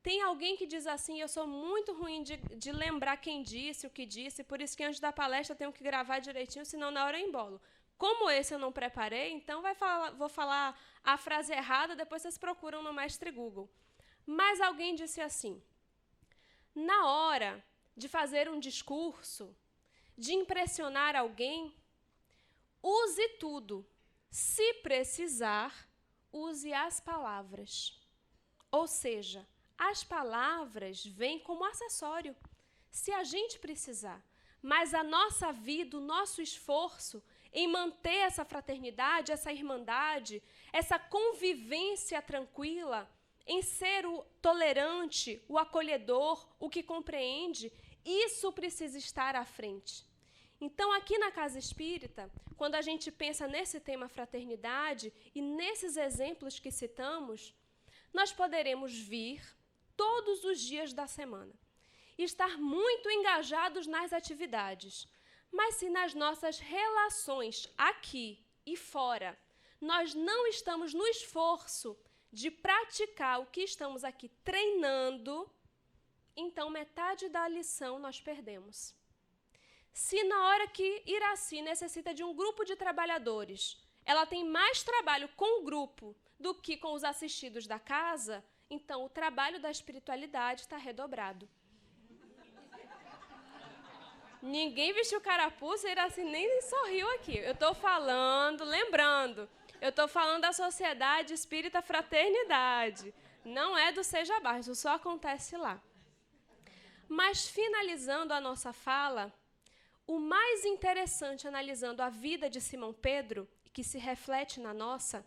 Tem alguém que diz assim: eu sou muito ruim de lembrar quem disse, o que disse, por isso que antes da palestra eu tenho que gravar direitinho, senão na hora eu embolo. Como esse eu não preparei, então vou falar a frase errada, depois vocês procuram no Mestre Google. Mas alguém disse assim: na hora de fazer um discurso, de impressionar alguém, use tudo. Se precisar, use as palavras. Ou seja, as palavras vêm como acessório, se a gente precisar. Mas a nossa vida, o nosso esforço em manter essa fraternidade, essa irmandade, essa convivência tranquila, em ser o tolerante, o acolhedor, o que compreende, isso precisa estar à frente. Então, aqui na Casa Espírita, quando a gente pensa nesse tema fraternidade e nesses exemplos que citamos, nós poderemos vir todos os dias da semana e estar muito engajados nas atividades. Mas se nas nossas relações aqui e fora, nós não estamos no esforço de praticar o que estamos aqui treinando, então metade da lição nós perdemos. Se na hora que Iraci necessita de um grupo de trabalhadores, ela tem mais trabalho com o grupo do que com os assistidos da casa, então o trabalho da espiritualidade está redobrado. Ninguém vestiu carapuça e Iraci nem sorriu aqui. Eu estou falando, lembrando, eu estou falando da Sociedade Espírita Fraternidade. Não é do Seja Barros, isso só acontece lá. Mas, finalizando a nossa fala, o mais interessante, analisando a vida de Simão Pedro, que se reflete na nossa,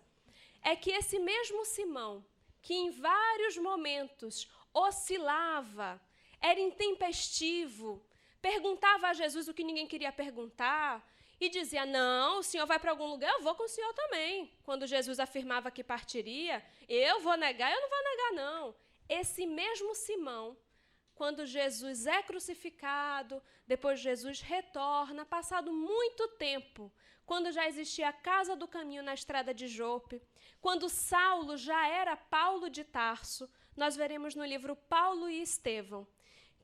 é que esse mesmo Simão, que em vários momentos oscilava, era intempestivo, perguntava a Jesus o que ninguém queria perguntar e dizia: não, o senhor vai para algum lugar, eu vou com o senhor também. Quando Jesus afirmava que partiria, eu vou negar, eu não vou negar não. Esse mesmo Simão, quando Jesus é crucificado, depois Jesus retorna, passado muito tempo, quando já existia a Casa do Caminho na estrada de Jope, quando Saulo já era Paulo de Tarso, nós veremos no livro Paulo e Estevão,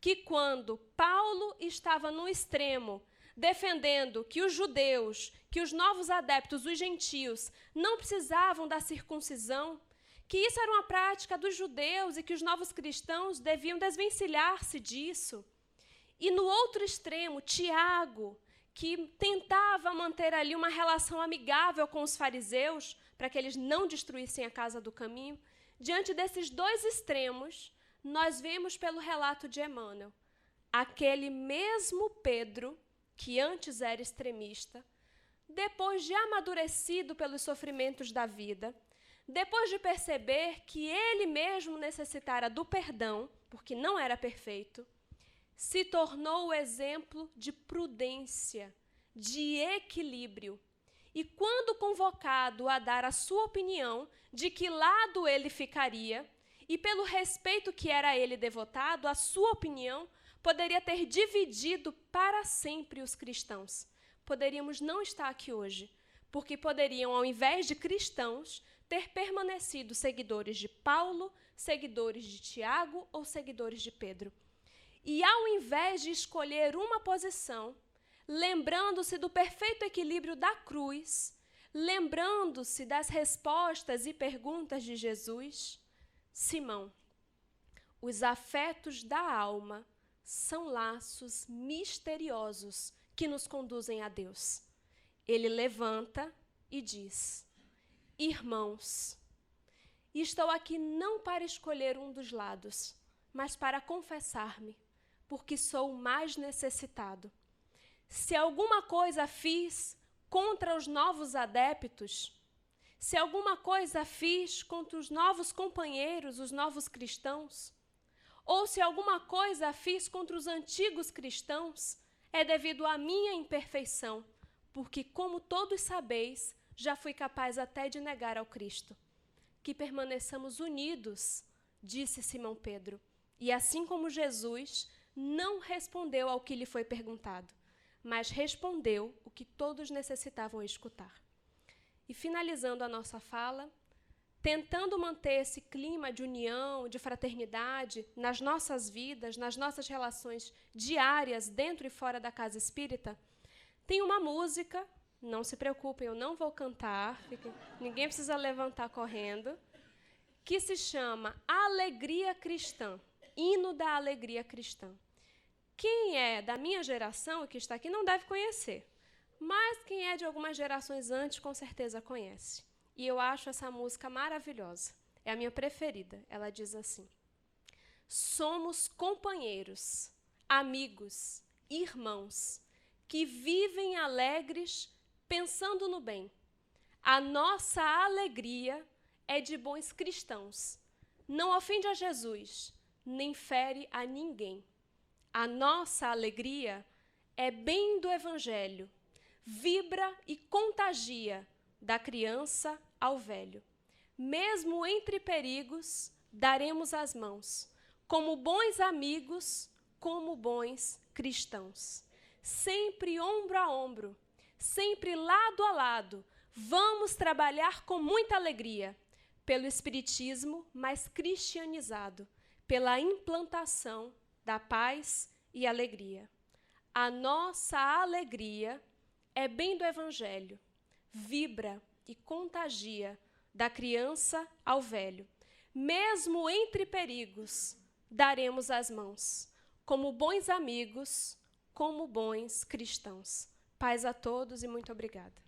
que quando Paulo estava no extremo defendendo que os judeus, que os novos adeptos, os gentios, não precisavam da circuncisão, que isso era uma prática dos judeus e que os novos cristãos deviam desvencilhar-se disso. E no outro extremo, Tiago, que tentava manter ali uma relação amigável com os fariseus, para que eles não destruíssem a casa do caminho. Diante desses dois extremos, nós vemos pelo relato de Emmanuel, aquele mesmo Pedro, que antes era extremista, depois de amadurecido pelos sofrimentos da vida, depois de perceber que ele mesmo necessitara do perdão, porque não era perfeito, se tornou o exemplo de prudência, de equilíbrio. E quando convocado a dar a sua opinião de que lado ele ficaria, e pelo respeito que era a ele devotado, a sua opinião poderia ter dividido para sempre os cristãos. Poderíamos não estar aqui hoje, porque poderiam, ao invés de cristãos, ter permanecido seguidores de Paulo, seguidores de Tiago ou seguidores de Pedro. E ao invés de escolher uma posição, lembrando-se do perfeito equilíbrio da cruz, lembrando-se das respostas e perguntas de Jesus, Simão, os afetos da alma são laços misteriosos que nos conduzem a Deus. Ele levanta e diz: irmãos, estou aqui não para escolher um dos lados, mas para confessar-me, porque sou o mais necessitado. Se alguma coisa fiz contra os novos adeptos, se alguma coisa fiz contra os novos companheiros, os novos cristãos, ou se alguma coisa fiz contra os antigos cristãos, é devido à minha imperfeição, porque, como todos sabeis, já fui capaz até de negar ao Cristo. Que permaneçamos unidos, disse Simão Pedro, e assim como Jesus não respondeu ao que lhe foi perguntado, mas respondeu o que todos necessitavam escutar. E finalizando a nossa fala, tentando manter esse clima de união, de fraternidade nas nossas vidas, nas nossas relações diárias, dentro e fora da casa espírita, tem uma música, não se preocupem, eu não vou cantar, ninguém precisa levantar correndo, que se chama Alegria Cristã, Hino da Alegria Cristã. Quem é da minha geração e que está aqui não deve conhecer, mas quem é de algumas gerações antes com certeza conhece. E eu acho essa música maravilhosa, é a minha preferida. Ela diz assim: somos companheiros, amigos, irmãos, que vivem alegres pensando no bem. A nossa alegria é de bons cristãos, não ofende a Jesus, nem fere a ninguém. A nossa alegria é bem do Evangelho, vibra e contagia da criança ao velho. Mesmo entre perigos, daremos as mãos, como bons amigos, como bons cristãos. Sempre ombro a ombro, sempre lado a lado, vamos trabalhar com muita alegria, pelo espiritismo mais cristianizado, pela implantação da paz e alegria. A nossa alegria é bem do Evangelho, vibra e contagia da criança ao velho. Mesmo entre perigos, daremos as mãos, como bons amigos, como bons cristãos. Paz a todos e muito obrigada.